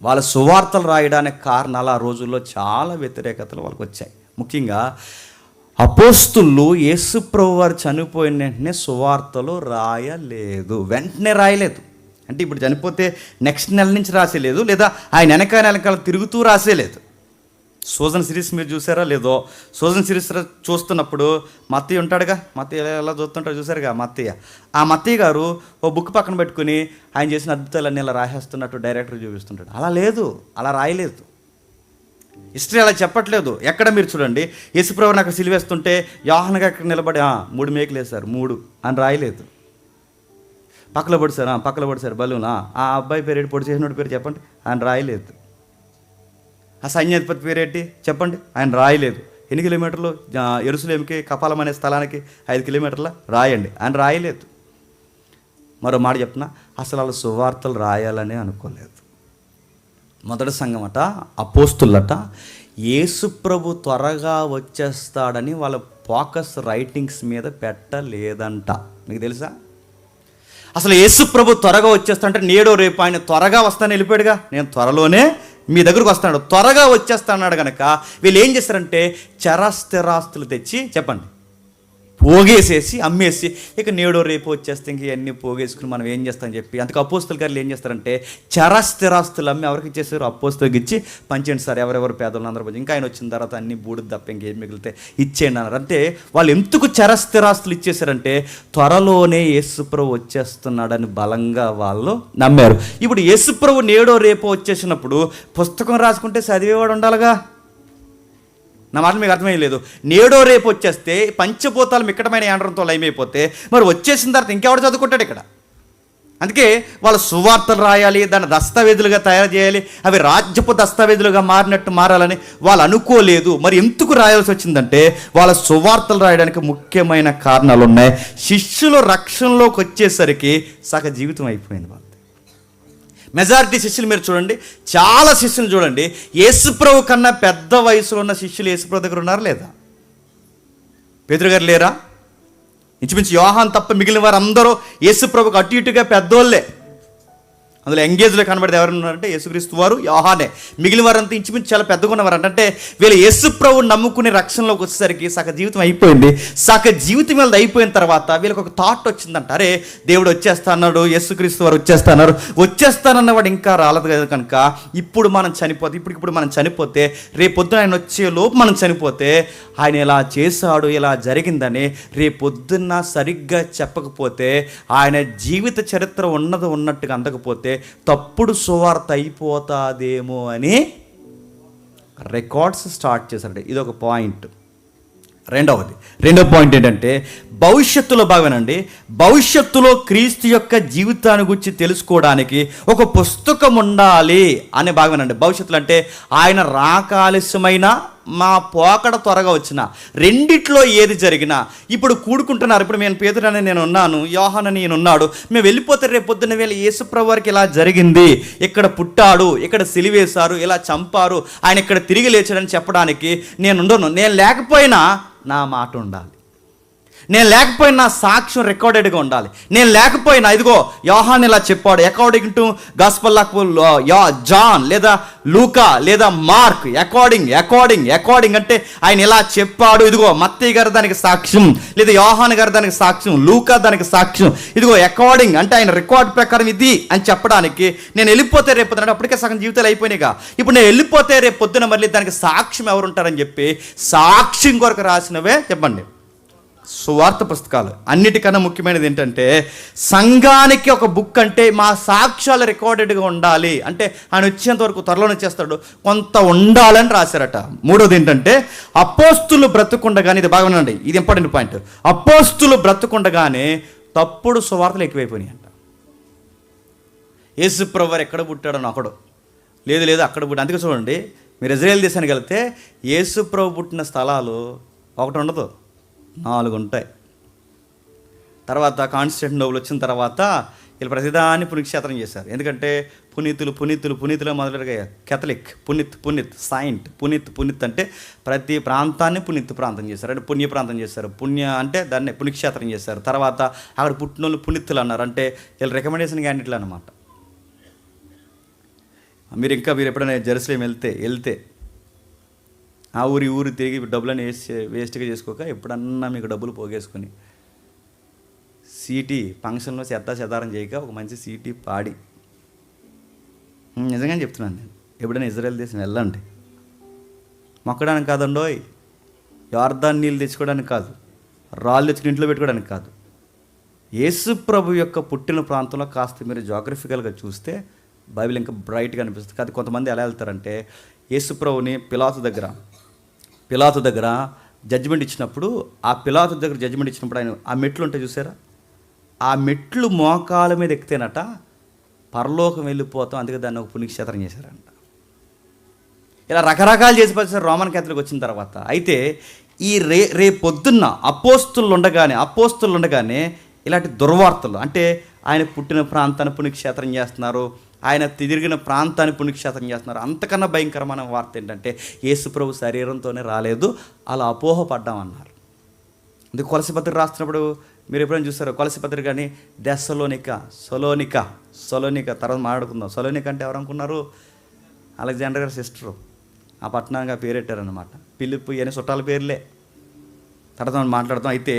వాళ్ళ సువార్తలు రాయడానికి కారణాలు ఆ రోజుల్లో చాలా వ్యతిరేకతలు వాళ్ళకి వచ్చాయి. ముఖ్యంగా అపోస్తులు యేసుప్రభు వారు చనిపోయిన వెంటనే సువార్తలు వెంటనే రాయలేదు. అంటే ఇప్పుడు చనిపోతే నెక్స్ట్ నెల నుంచి రాసేలేదు, లేదా ఆయన వెనకాల తిరుగుతూ రాసేలేదు. సూజన్ సిరీస్ మీరు చూసారా లేదో? సూజన్ సిరీస్ చూస్తున్నప్పుడు మత్తయ్య ఉంటాడుగా, మత్తయ్య ఎలా చూస్తుంటాడు చూసారుగా మత్తయ్య. ఆ మత్తయ్య గారు ఓ బుక్ పక్కన పెట్టుకుని ఆయన చేసిన అద్భుతాలన్నీ ఇలా రాసేస్తున్నట్టు డైరెక్టర్ చూపిస్తుంటాడు. అలా లేదు, అలా రాయలేదు. హిస్టరీ అలా చెప్పట్లేదు. ఎక్కడ మీరు చూడండి, యేసుప్రభుని అక్కడ సిలివేస్తుంటే యోహాను గారు అక్కడ నిలబడి 3 మేకులు వేశారు 3 అని రాయలేదు. పక్కలో పొడిచారు బలూన్, ఆ అబ్బాయి పేరు పొడి చేసినోడి పేరు చెప్పండి అని రాయలేదు. ఆ సైన్యాధిపతి పేరేంటి చెప్పండి ఆయన రాయలేదు. ఎన్ని కిలోమీటర్లు యెరూషలేముకి కపాలం అనే స్థలానికి 5 కిలోమీటర్ల రాయండి అని రాయలేదు. మరో మాట చెప్తున్నా, అసలు వాళ్ళ సువార్తలు రాయాలని అనుకోలేదు. మొదటి సంఘం అట, అపోస్తులట, యేసుప్రభు త్వరగా వచ్చేస్తాడని వాళ్ళ ఫోకస్ రైటింగ్స్ మీద పెట్టలేదంట. మీకు తెలుసా? అసలు యేసుప్రభు త్వరగా వచ్చేస్తాడంటే నేడో రేపు ఆయన త్వరగా వస్తానని వెళ్ళిపోయాడుగా. నేను త్వరలోనే మీ దగ్గరకు వస్తాడు, త్వరగా వచ్చేస్తాడు కనుక వీళ్ళు ఏం చేస్తారంటే చరాస్థిరాస్తులు తెచ్చి చెప్పండి పోగేసేసి అమ్మేసి ఇక నేడో రేపు వచ్చేస్తే ఇంక ఇవన్నీ పోగేసుకుని మనం ఏం చేస్తామని చెప్పి అందుకు అపోస్తుల గారు ఏం చేస్తారంటే చరాస్థిరాస్తులు అమ్మి ఎవరికి ఇచ్చేసారు? అపోస్తులకి ఇచ్చి పంచేయండి సార్, ఎవరెవరు పేదలు అందరూ ఇంకా ఆయన వచ్చిన తర్వాత అన్ని బూడిద తప్ప ఇంకేం మిగిలితే ఇచ్చేయండి అన్నారు. అంటే వాళ్ళు ఎందుకు చరాస్థిరాస్తులు ఇచ్చేసారంటే త్వరలోనే యేసుప్రభు వచ్చేస్తున్నాడని బలంగా వాళ్ళు నమ్మారు. ఇప్పుడు యేసుప్రభు నేడో రేపు వచ్చేసినప్పుడు పుస్తకం రాసుకుంటే చదివేవాడు ఉండాలిగా. నా మాట మీకు అర్థమయ్యలేదు. నేడో రేపు వచ్చేస్తే పంచభూతాలు మిక్కటమైన యాండ్రంతో లయమైపోతే మరి వచ్చేసిన తర్వాత ఇంకెవడు చదువుకుంటాడు ఇక్కడ? అందుకే వాళ్ళ సువార్తలు రాయాలి, దాన్ని దస్తావేజులుగా తయారు చేయాలి, అవి రాజ్యపు దస్తావేజులుగా మారినట్టు మారాలని వాళ్ళు అనుకోలేదు. మరి ఎందుకు రాయాల్సి వచ్చిందంటే వాళ్ళ సువార్తలు రాయడానికి ముఖ్యమైన కారణాలు ఉన్నాయి. శిష్యులు రక్షణలోకి వచ్చేసరికి సగ జీవితం అయిపోయింది వాళ్ళు. మెజారిటీ శిష్యులు మీరు చూడండి, చాలా శిష్యులు చూడండి, యేసుప్రభు కన్నా పెద్ద వయసులో ఉన్న శిష్యులు యేసుప్రభు దగ్గర ఉన్నారా లేదా? పేతురు గారు లేరా? ఇంచుమించు యోహాన్ తప్ప మిగిలిన వారు అందరూ యేసుప్రభుకు అటు ఇటుగా పెద్దోళ్ళే. అందులో ఎంగేజ్లో కనబడేది ఎవరు ఉన్నారంటే యేసుక్రీస్తు వారు, యోహానే. మిగిలిన వారంతా ఇంచుమించు చాలా పెద్దగా ఉన్నవారు. అంటే వీళ్ళు యేసుప్రభుని నమ్ముకునే రక్షణలోకి వచ్చేసరికి సగ జీవితం అయిపోయింది. సగ జీవితం వీళ్ళది అయిపోయిన తర్వాత వీళ్ళకి ఒక థాట్ వచ్చిందంట, అరే దేవుడు వచ్చేస్తాడు, యేసుక్రీస్తు వారు వచ్చేస్తానన్నవాడు ఇంకా రాలేదు కదా కనుక ఇప్పుడు మనం చనిపోతే ఇప్పుడు మనం చనిపోతే రేపొద్దున ఆయన వచ్చే లోపు మనం చనిపోతే ఆయన ఇలా చేశాడు ఇలా జరిగిందని రేపొద్దున్న సరిగ్గా చెప్పకపోతే ఆయన జీవిత చరిత్ర ఉన్నట్టుగా అందకపోతే తప్పుడు సువార్త అయిపోతాదేమో అని రికార్డ్స్ స్టార్ట్ చేశారు. ఇది ఒక పాయింట్. రెండో పాయింట్ ఏంటంటే భవిష్యత్తులో భాగమేనండి, భవిష్యత్తులో క్రీస్తు యొక్క జీవితాన్ని గురించి తెలుసుకోవడానికి ఒక పుస్తకం ఉండాలి అనే భాగమేనండి. భవిష్యత్తులో అంటే ఆయన రాకాలస్యమైన మా పోకడ త్వరగా వచ్చిన రెండిట్లో ఏది జరిగినా ఇప్పుడు కూడుకుంటున్నారు. ఇప్పుడు నేను పేతురని నేను ఉన్నాను, యోహాను నేను ఉన్నాడు, మేము వెళ్ళిపోతే రేపు పొద్దున్న వేళ యేసుప్రభు వారికి ఇలా జరిగింది, ఇక్కడ పుట్టాడు, ఇక్కడ సిలివేశారు, ఇలా చంపారు, ఆయన ఇక్కడ తిరిగి లేచాడని చెప్పడానికి నేను ఉండను. నేను లేకపోయినా నా మాట ఉండాలి, నేను లేకపోయినా నా సాక్ష్యం రికార్డెడ్గా ఉండాలి. నేను లేకపోయినా ఇదిగో యోహాన్ ఇలా చెప్పాడు according to gospel of John లేదా లూకా లేదా మార్క్, అకార్డింగ్ అంటే ఆయన ఇలా చెప్పాడు, ఇదిగో మత్తయి గారు దానికి సాక్ష్యం, లేదా యోహాన్ గారు దానికి సాక్ష్యం, లూకా దానికి సాక్ష్యం, ఇదిగో అకార్డింగ్ అంటే ఆయన రికార్డ్ ప్రకారం ఇది అని చెప్పడానికి నేను వెళ్ళిపోతే రేపు పొద్దున అప్పటికే సగం జీవితాలు అయిపోయినాయిగా, ఇప్పుడు నేను వెళ్ళిపోతే రేపు పొద్దున మళ్ళీ దానికి సాక్ష్యం ఎవరు ఉంటారని చెప్పి సాక్ష్యం కొరకు రాసినవే చెప్పండి సువార్త పుస్తకాలు. అన్నిటికన్నా ముఖ్యమైనది ఏంటంటే సంఘానికి ఒక బుక్ అంటే మా సాక్ష్యాలు రికార్డెడ్గా ఉండాలి, అంటే ఆయన వచ్చేంత వరకు త్వరలోనే చేస్తాడు కొంత ఉండాలని రాశారట. మూడోది ఏంటంటే అపోస్తులు బ్రతుకుండగానే, ఇది బాగుందండి, ఇది ఇంపార్టెంట్ పాయింట్, అపోస్తులు బ్రతుకుండగానే తప్పుడు సువార్తలు ఎక్కువైపోయినాయి అంట. యేసుప్రభు వారు ఎక్కడ పుట్టాడని ఒకడు లేదు అక్కడ పుట్టి, అందుకే చూడండి మీరు ఇజ్రాయేల్ దేశానికి వెళ్తే యేసు ప్రభు పుట్టిన స్థలాలు ఒకటి ఉండదు, 4 ఉంటాయి. తర్వాత కాన్స్టాంటినోపుల్ వచ్చిన తర్వాత వీళ్ళు ప్రతిదాన్ని పుణ్యక్షేత్రం చేశారు. ఎందుకంటే పునీతులు మొదలుగా కేథలిక్, పునీత్ సాయింట్, పునీత్ అంటే ప్రతి ప్రాంతాన్ని పునీత్ ప్రాంతం చేశారు, అంటే పుణ్య ప్రాంతం చేశారు. పుణ్య అంటే దాన్ని పుణ్యక్షేత్రం చేశారు. తర్వాత అక్కడ పుట్టినోళ్ళు పునీతులు అన్నారు, అంటే వీళ్ళు రికమెండేషన్ క్యాండిడేట్లు అన్నమాట. మీరు ఎప్పుడైనా జెరూసలేం వెళ్తే ఆ ఊరు తిరిగి డబ్బులని వేస్ట్గా చేసుకోక ఎప్పుడన్నా మీకు డబ్బులు పోగేసుకొని సీటీ ఫంక్షన్లో చెదారం చేయక ఒక మంచి సీటీ పాడి, నిజంగానే చెప్తున్నాను నేను, ఎప్పుడైనా ఇజ్రాయెల్ దేశం వెళ్ళండి. మొక్కడానికి కాదండోయ్, యార్దాన్ నీళ్ళు తెచ్చుకోవడానికి కాదు, రాళ్ళు తెచ్చుకుని ఇంట్లో పెట్టుకోవడానికి కాదు. యేసు ప్రభు యొక్క పుట్టిన ప్రాంతంలో కాస్త మీరు జాగ్రఫికల్గా చూస్తే బైబిల్ ఇంకా బ్రైట్గా అనిపిస్తుంది. కాదు, కొంతమంది ఎలా వెళ్తారంటే యేసు ప్రభుని పిలాతు దగ్గర జడ్జిమెంట్ ఇచ్చినప్పుడు, ఆ పిలాతు దగ్గర జడ్జిమెంట్ ఇచ్చినప్పుడు ఆయన ఆ మెట్లు ఉంటాయి చూసారా, ఆ మెట్లు మోకాల మీద ఎక్కితేనట పరలోకం వెళ్ళిపోతాం, అందుకే దాన్ని ఒక పుణ్యక్షేత్రం చేశారంట. ఇలా రకరకాలు చేసి పరిస్థితి రోమన్ క్యాథలిక్ వచ్చిన తర్వాత. అయితే ఈ రేపొద్దున్న అపోస్తులు ఉండగానే ఇలాంటి దుర్వార్తలు, అంటే ఆయన పుట్టిన ప్రాంతాన్ని పుణ్యక్షేత్రం చేస్తున్నారు, ఆయన తిరిగిన ప్రాంతాన్ని పుణ్యక్షేత్రం చేస్తున్నారు. అంతకన్నా భయంకరమైన వార్త ఏంటంటే యేసు ప్రభు శరీరంతోనే రాలేదు, అలా అపోహపడ్డామన్నారు. ఇది కొలసి పత్రిక రాస్తున్నప్పుడు మీరు ఎప్పుడైనా చూస్తారో, కొలసి పత్రిక కానీ సొలోనిక తర్వాత మాట్లాడుకుందాం. సొలోనిక అంటే ఎవరు అనుకున్నారు? అలెగ్జాండర్ గారి సిస్టరు, ఆ పట్టణంగా పేరెట్టారనమాట. పిలుపు అనే చుట్టాల పేర్లే. తర్వాత మనం మాట్లాడతాం. అయితే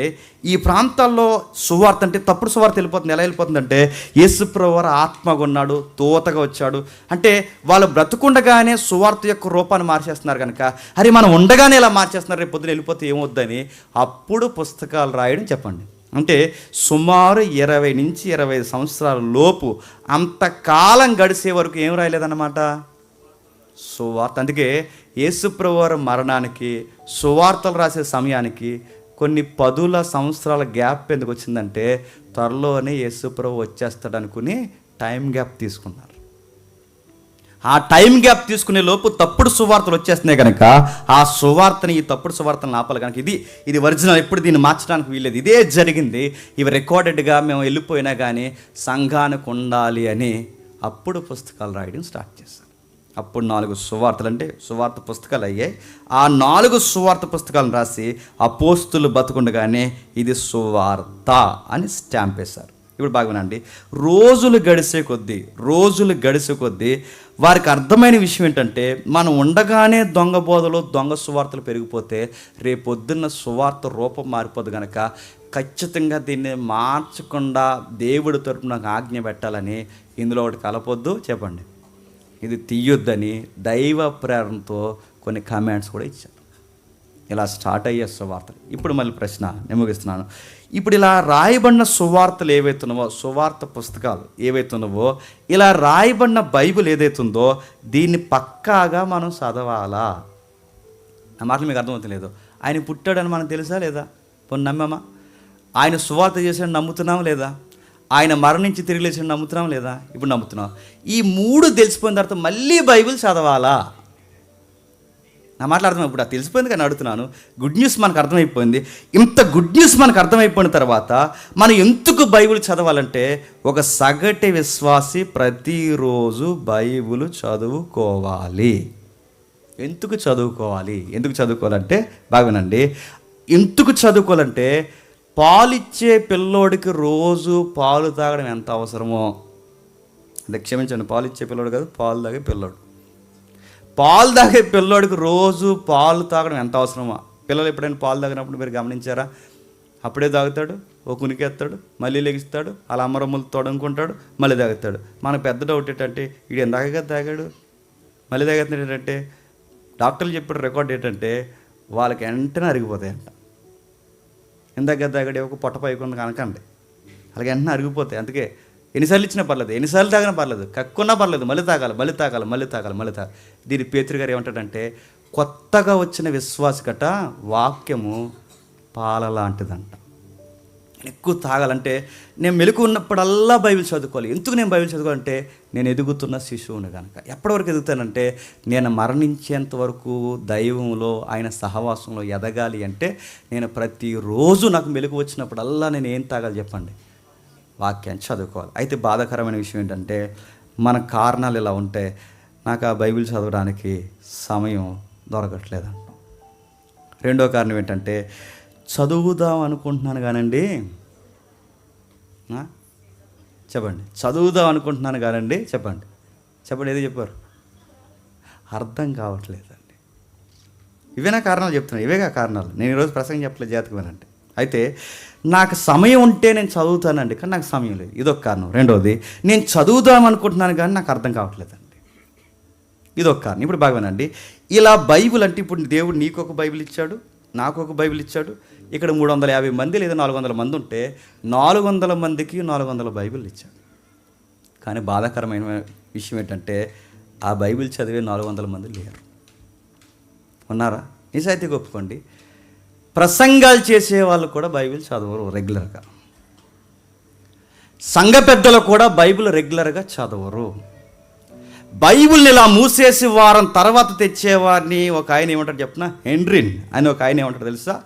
ఈ ప్రాంతాల్లో సువార్త అంటే తప్పుడు సువార్త వెళ్ళిపోతుంది. ఎలా వెళ్ళిపోతుందంటే యేసు ప్రభువు వారు ఆత్మగా ఉన్నాడు, తోతగా వచ్చాడు అంటే వాళ్ళు బ్రతుకుండగానే సువార్త యొక్క రూపాన్ని మార్చేస్తున్నారు కనుక, అరే మనం ఉండగానే ఇలా మార్చేస్తున్నారు, రేపు పొద్దున వెళ్ళిపోతే ఏమవుద్దని అప్పుడు పుస్తకాలు రాయడం చెప్పండి. అంటే సుమారు 20 నుంచి 25 సంవత్సరాల లోపు అంతకాలం గడిసే వరకు ఏం రాయలేదన్నమాట, సువార్త. అందుకే యేసుప్రభు వారి మరణానికి సువార్తలు రాసే సమయానికి కొన్ని 10 సంవత్సరాల గ్యాప్ ఎందుకు వచ్చిందంటే త్వరలోనే యేసుప్రభు వచ్చేస్తాడు అనుకుని టైం గ్యాప్ తీసుకున్నారు. ఆ టైం గ్యాప్ తీసుకునే లోపు తప్పుడు సువార్తలు వచ్చేస్తున్నాయి కనుక ఆ సువార్తని, ఈ తప్పుడు సువార్తను ఆపాలి కనుక ఇది ఒరిజినల్, ఎప్పుడు దీన్ని మార్చడానికి వీల్లేదు, ఇదే జరిగింది, ఇవి రికార్డెడ్గా మేము వెళ్ళిపోయినా కానీ సంఘానికి ఉండాలి అని అప్పుడు పుస్తకాలు రాయడం స్టార్ట్ చేశారు. అప్పుడు 4 సువార్తలు అంటే సువార్త పుస్తకాలు అయ్యాయి. ఆ 4 సువార్త పుస్తకాలను రాసి అపోస్తులు బతుకుండగానే ఇది సువార్త అని స్టాంప్ వేశారు. ఇప్పుడు బాగునండి, రోజులు గడిసే కొద్దీ వారికి అర్థమైన విషయం ఏంటంటే మనం ఉండగానే దొంగ బోధలు, దొంగ సువార్తలు పెరిగిపోతే రేపొద్దున్న సువార్త రూపం మారిపోదు కనుక ఖచ్చితంగా దీన్ని మార్చకుండా దేవుడి తరపున నాకు ఆజ్ఞ పెట్టాలని, ఇందులో ఒకటి కలపొద్దు చెప్పండి, ఇది తీయొద్దని దైవ ప్రేరణతో కొన్ని కమాండ్స్ కూడా ఇచ్చారు. ఇలా స్టార్ట్ అయ్యే సువార్తలు. ఇప్పుడు మళ్ళీ ప్రశ్న నేను ముగిస్తున్నాను. ఇప్పుడు ఇలా రాయబడిన సువార్తలు ఏవైతున్నావో, సువార్త పుస్తకాలు ఏవైతున్నావో, ఇలా రాయబడిన బైబిల్ ఏదైతుందో దీన్ని పక్కాగా మనం చదవాలా? ఆ మాటలు మీకు అర్థమవుతలేదు. ఆయన పుట్టాడని మనకు తెలుసా లేదా? పోనీ నమ్మామా? ఆయన సువార్త చేసాడని నమ్ముతున్నామా లేదా? ఆయన మరణించి తిరిగి లేచి నమ్ముతున్నాం లేదా? ఇప్పుడు నమ్ముతున్నాం. ఈ 3 తెలిసిపోయిన తర్వాత మళ్ళీ బైబిల్ చదవాలా? నా మాట్లాడుతున్నాం. ఇప్పుడు అది తెలిసిపోయింది కానీ అడుగుతున్నాను. గుడ్ న్యూస్ మనకు అర్థమైపోయింది. ఇంత గుడ్ న్యూస్ మనకు అర్థమైపోయిన తర్వాత మనం ఎందుకు బైబిల్ చదవాలంటే, ఒక సగటు విశ్వాసి ప్రతిరోజు బైబిల్ చదువుకోవాలి. ఎందుకు చదువుకోవాలంటే బాగునండి, ఎందుకు చదువుకోవాలంటే పాలిచ్చే పిల్లోడికి రోజు పాలు తాగడం ఎంత అవసరమో, అంటే క్షమించండి, పాలిచ్చే పిల్లోడు కాదు, పాలు తాగే పిల్లోడికి రోజు పాలు తాగడం ఎంత అవసరమో. పిల్లలు ఎప్పుడైనా పాలు తాగినప్పుడు మీరు గమనించారా? అప్పుడే తాగుతాడు, ఒక కునికేస్తాడు, మళ్ళీ లెగిస్తాడు, అలా అమ్మరమ్ములు తోడనుకుంటాడు, మళ్ళీ తాగుతాడు. మనకు పెద్ద డౌట్ ఏంటంటే వీడు ఎందాకగా తాగాడు, మళ్ళీ తాగుతున్నాడు ఏంటంటే, డాక్టర్లు చెప్పిన రికార్డ్ ఏంటంటే వాళ్ళకి వెంటనే అరిగిపోతాయంట. ఇందాక తాగడే ఒక పొట్ట పైకుండా కనకండి, అలాగే వెంటనే అరిగిపోతాయి. అందుకే ఎన్నిసార్లు ఇచ్చినా పర్లేదు, ఎన్నిసార్లు తాగినా పర్లేదు, కక్కున్నా పర్లేదు, మళ్ళీ తాగాలి. దీని పేతురు గారు ఏమంటాడంటే, కొత్తగా వచ్చిన విశ్వాసకట వాక్యము పాల లాంటిదంట. ఎక్కువ తాగాలంటే నేను మెలకు ఉన్నప్పుడల్లా బైబిల్ చదువుకోవాలి. ఎందుకు నేను బైబిల్ చదువుకోవాలంటే నేను ఎదుగుతున్న శిశువుని కనుక. ఎప్పటివరకు ఎదుగుతానంటే నేను మరణించేంత వరకు దైవంలో ఆయన సహవాసంలో ఎదగాలి అంటే నేను ప్రతిరోజు నాకు మెలకు వచ్చినప్పుడల్లా నేను ఏం తాగాలి చెప్పండి? వాక్యాన్ని చదువుకోవాలి. అయితే బాధాకరమైన విషయం ఏంటంటే మన కారణాలు ఇలా ఉంటే నాకు ఆ బైబిల్ చదవడానికి సమయం దొరకట్లేదంట. రెండో కారణం ఏంటంటే చదువుదాం అనుకుంటున్నాను కానండి, చెప్పండి, చదువుదాం అనుకుంటున్నాను కానండి, చెప్పండి ఏదో చెప్పారు, అర్థం కావట్లేదండి. ఇవేనా కారణాలు చెప్తున్నాను, ఇవేగా కారణాలు. నేను ఈరోజు ప్రసంగం చెప్పలేదు, జాతకమేనంటే. అయితే నాకు సమయం ఉంటే నేను చదువుతానండి, కానీ నాకు సమయం లేదు, ఇదొక కారణం. రెండోది, నేను చదువుదాం అనుకుంటున్నాను కానీ నాకు అర్థం కావట్లేదండి, ఇదొక కారణం. ఇప్పుడు బాగానండి, ఇలా బైబిల్ అంటే ఇప్పుడు దేవుడు నీకు ఒక బైబిల్ ఇచ్చాడు, నాకు ఒక బైబిల్ ఇచ్చాడు. ఇక్కడ 350 మంది లేదా 400 మంది ఉంటే 400 మందికి 400 బైబిల్ ఇచ్చాడు. కానీ బాధాకరమైన విషయం ఏంటంటే ఆ బైబిల్ చదివే 400 మంది లేరు. ఉన్నారా? నిజాయితీగా ఒప్పుకోండి. ప్రసంగాలు చేసే వాళ్ళు కూడా బైబిల్ చదవరు రెగ్యులర్గా. సంఘ పెద్దలు కూడా బైబిల్ రెగ్యులర్గా చదవరు. బైబిల్ని ఇలా మూసేసి వారం తర్వాత తెచ్చేవారిని ఒక ఆయన ఏమంటాడు చెప్పిన, హెన్రిన్ అని ఒక ఆయన ఏమంటాడు తెలుసా?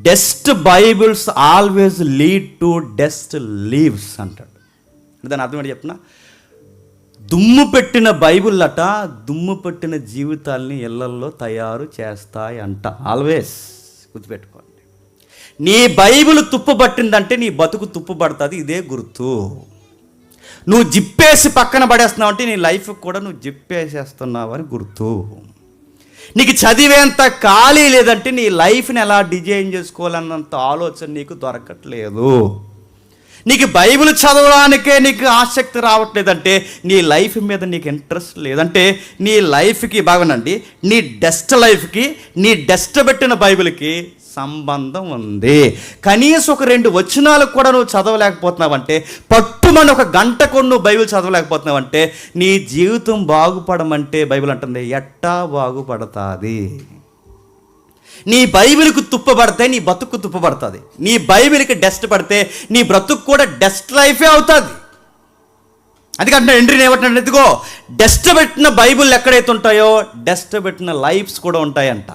Dust Bibles always lead to dust leaves అంటాడు. దాని అర్థం ఏంటి చెప్పిన? దుమ్ము పెట్టిన బైబిల్ అట దుమ్ము పెట్టిన జీవితాల్ని ఇళ్లల్లో తయారు చేస్తాయి అంట. ఆల్వేస్ గుర్తుపెట్టుకోండి. నీ బైబిల్ తుప్పు పట్టిందంటే నీ బతుకు తుప్పు పడుతుంది, ఇదే గుర్తు. నువ్వు జిప్పేసి పక్కన పడేస్తున్నావు అంటే నీ లైఫ్ కూడా నువ్వు జిప్పేసేస్తున్నావు అని గుర్తు. నీకు చదివేంత ఖాళీ లేదంటే నీ లైఫ్ని ఎలా డిజైన్ చేసుకోవాలన్నంత ఆలోచన నీకు దొరకట్లేదు. నీకు బైబిల్ చదవడానికే నీకు ఆసక్తి రావట్లేదంటే నీ లైఫ్ మీద నీకు ఇంట్రెస్ట్ లేదంటే నీ లైఫ్కి బాగానండి, నీ డెస్ట్ లైఫ్కి నీ డెస్ట్ పెట్టిన బైబిల్కి సంబంధం ఉంది. కనీసం ఒక 2 వచనాలు కూడా నువ్వు చదవలేకపోతున్నావంటే, పట్టుమని ఒక గంట కూడా నువ్వు బైబిల్ చదవలేకపోతున్నావంటే నీ జీవితం బాగుపడమంటే బైబిల్ అంటుంది ఎట్టా బాగుపడుతుంది. నీ బైబిల్కి తుప్పబడితే నీ బతుకు తుప్పబడుతుంది. నీ బైబిల్కి డస్ట్ పడితే నీ బ్రతుకు కూడా డస్ట్ లైఫే అవుతుంది. అందుకంటే ఎంట్రీని ఏమంటున్నాడు, ఎదుగో డస్ట్ పెట్టిన బైబిల్ ఎక్కడైతే ఉంటాయో డస్ట్ పెట్టిన లైఫ్స్ కూడా ఉంటాయంట.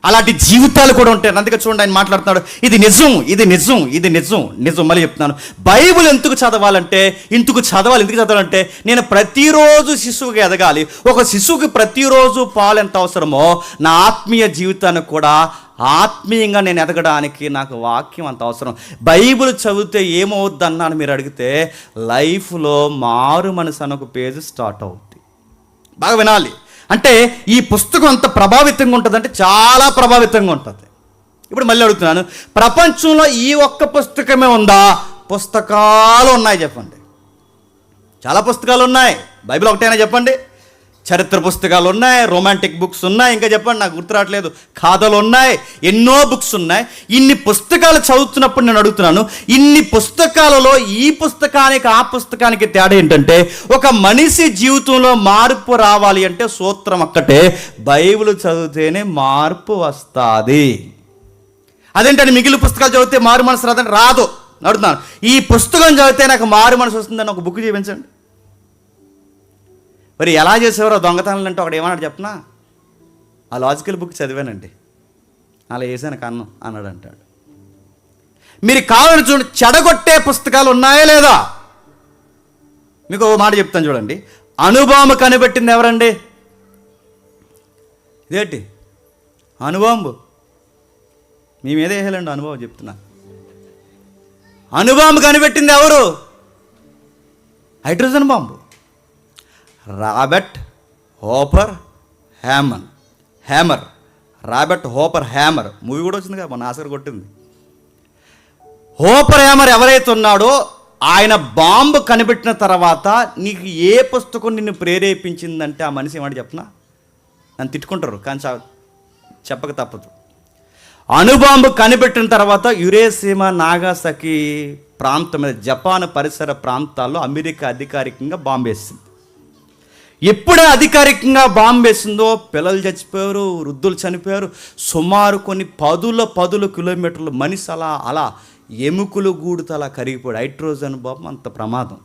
అలాంటి జీవితాలు కూడా ఉంటాయి. అందుకే చూడండి ఆయన మాట్లాడుతున్నాడు, ఇది నిజం, ఇది నిజం, ఇది నిజం, నిజం. మళ్ళీ చెప్తున్నాను, బైబిల్ ఎందుకు చదవాలంటే ఎందుకు చదవాలంటే నేను ప్రతిరోజు శిశువుగా ఎదగాలి. ఒక శిశువుకి ప్రతిరోజు పాలు ఎంత అవసరమో నా ఆత్మీయ జీవితానికి కూడా ఆత్మీయంగా నేను ఎదగడానికి నాకు వాక్యం అంత అవసరం. బైబిల్ చదివితే ఏమవుద్దన్నాను మీరు అడిగితే, లైఫ్లో మారు మనసు అన్న ఒక పేజ్ స్టార్ట్ అవుద్ది. బాగా వినాలి. అంటే ఈ పుస్తకం అంత ప్రభావితంగా ఉంటుందంటే చాలా ప్రభావితంగా ఉంటుంది. ఇప్పుడు మళ్ళీ అడుగుతున్నాను, ప్రపంచంలో ఈ ఒక్క పుస్తకమే ఉందా? పుస్తకాలు ఉన్నాయి చెప్పండి. చాలా పుస్తకాలు ఉన్నాయి. బైబిల్ ఒకటైనా చెప్పండి. చరిత్ర పుస్తకాలు ఉన్నాయి, రొమాంటిక్ బుక్స్ ఉన్నాయి, ఇంకా చెప్పండి నాకు గుర్తు రావట్లేదు, కథలు ఉన్నాయి, ఎన్నో బుక్స్ ఉన్నాయి. ఇన్ని పుస్తకాలు చదువుతున్నప్పుడు నేను అడుగుతున్నాను, ఇన్ని పుస్తకాలలో ఈ పుస్తకానికి ఆ పుస్తకానికి తేడా ఏంటంటే, ఒక మనిషి జీవితంలో మార్పు రావాలి అంటే సూత్రం ఒక్కటే, బైబిల్ చదివితేనే మార్పు వస్తుంది. అదేంటంటే మిగిలిన పుస్తకాలు చదివితే మారు మనసు రాదని రాదు. అడుగుతున్నాను, ఈ పుస్తకం చదివితే నాకు మారు మనసు వస్తుందని ఒక బుక్ చూపించండి. మరి ఎలా చేసేవారో దొంగతనాలు అంటే ఒకటి ఏమన్నాడు చెప్పనా, ఆ లాజికల్ బుక్ చదివానండి, అలా వేసాను కన్నం అన్నాడు అంటాడు. మీరు కావాలని చూడండి, చెడగొట్టే పుస్తకాలు ఉన్నాయా లేదా? మీకు ఓ మాట చెప్తాను చూడండి. అణుబాంబు కనిపెట్టింది ఎవరండి? ఇదేంటి అణుబాంబు? మీ మీద వేయాలండి అనుభవం చెప్తున్నా. అణుబాంబు కనిపెట్టింది ఎవరు? Hydrogen bomb. Robert hopper hammer. Robert hopper hammer movie కూడా వచ్చింది కదా, మన ఆస్కర్ కొట్టింది. హోపర్ హ్యామర్ ఎవరైతే ఉన్నాడో ఆయన బాంబు కనిపెట్టిన తర్వాత నీకు ఏ పుస్తకం నిన్ను ప్రేరేపించిందంటే ఆ మనిషి ఏమంటే చెప్పనా, నన్ను తిట్టుకుంటారు కానీ చెప్పక తప్పదు. అణుబాంబు కనిపెట్టిన తర్వాత యురేషిమా నాగాసాకి ప్రాంతం మీద, జపాన్ పరిసర ప్రాంతాల్లో అమెరికా అధికారికంగా బాంబు వేసింది. ఎప్పుడే అధికారికంగా బాంబు వేసిందో పిల్లలు చచ్చిపోయారు, వృద్ధులు చనిపోయారు. సుమారు కొన్ని పదుల కిలోమీటర్లు మనిషి అలా అలా ఎముకలు గూడుతో అలా కరిగిపోయాడు. హైడ్రోజన్ బాంబు అంత ప్రమాదం,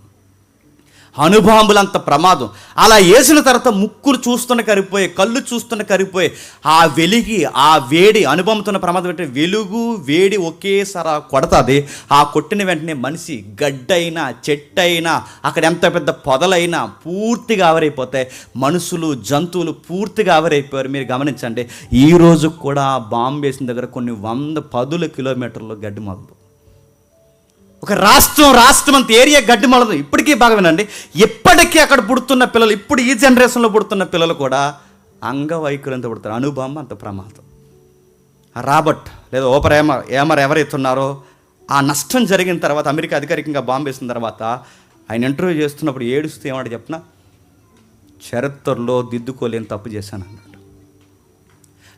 అణుబాంబులు అంత ప్రమాదం. అలా వేసిన తర్వాత ముక్కులు చూస్తున్న కరిగిపోయి, కళ్ళు చూస్తున్న కరిగిపోయి, ఆ వెలిగి ఆ వేడి అణుబాంబుతున్న ప్రమాదం అంటే వెలుగు వేడి ఒకేసారి కొడతాది. ఆ కొట్టిన వెంటనే మనిషి గడ్డైనా చెట్టైనా అక్కడ ఎంత పెద్ద పొదలైనా పూర్తిగా ఆవిరైపోతాయి. మనుషులు జంతువులు పూర్తిగా ఆవిరైపోయారు. మీరు గమనించండి, ఈరోజు కూడా బాంబు వేసిన దగ్గర కొన్ని 10 కిలోమీటర్లు గడ్డి మొదలు. ఒక రాష్ట్రం అంత ఏరియా గడ్డి మొలదు. ఇప్పటికీ బాగా వినండి, ఇప్పటికీ అక్కడ పుడుతున్న పిల్లలు, ఇప్పుడు ఈ జనరేషన్లో పుడుతున్న పిల్లలు కూడా అంగవైకల్యంతో పుడతారు. అణుబాంబు అంత ప్రమాదం. రాబర్ట్ లేదా ఏమర్ ఎవరైతే ఉన్నారో, ఆ నష్టం జరిగిన తర్వాత అమెరికా అధికారికంగా బాంబు వేసిన తర్వాత ఆయన ఇంటర్వ్యూ చేస్తున్నప్పుడు ఏడుస్తూ ఏమంటే చెప్పిన, చరిత్రలో దిద్దుకోలేని తప్పు చేశాను అన్నాడు.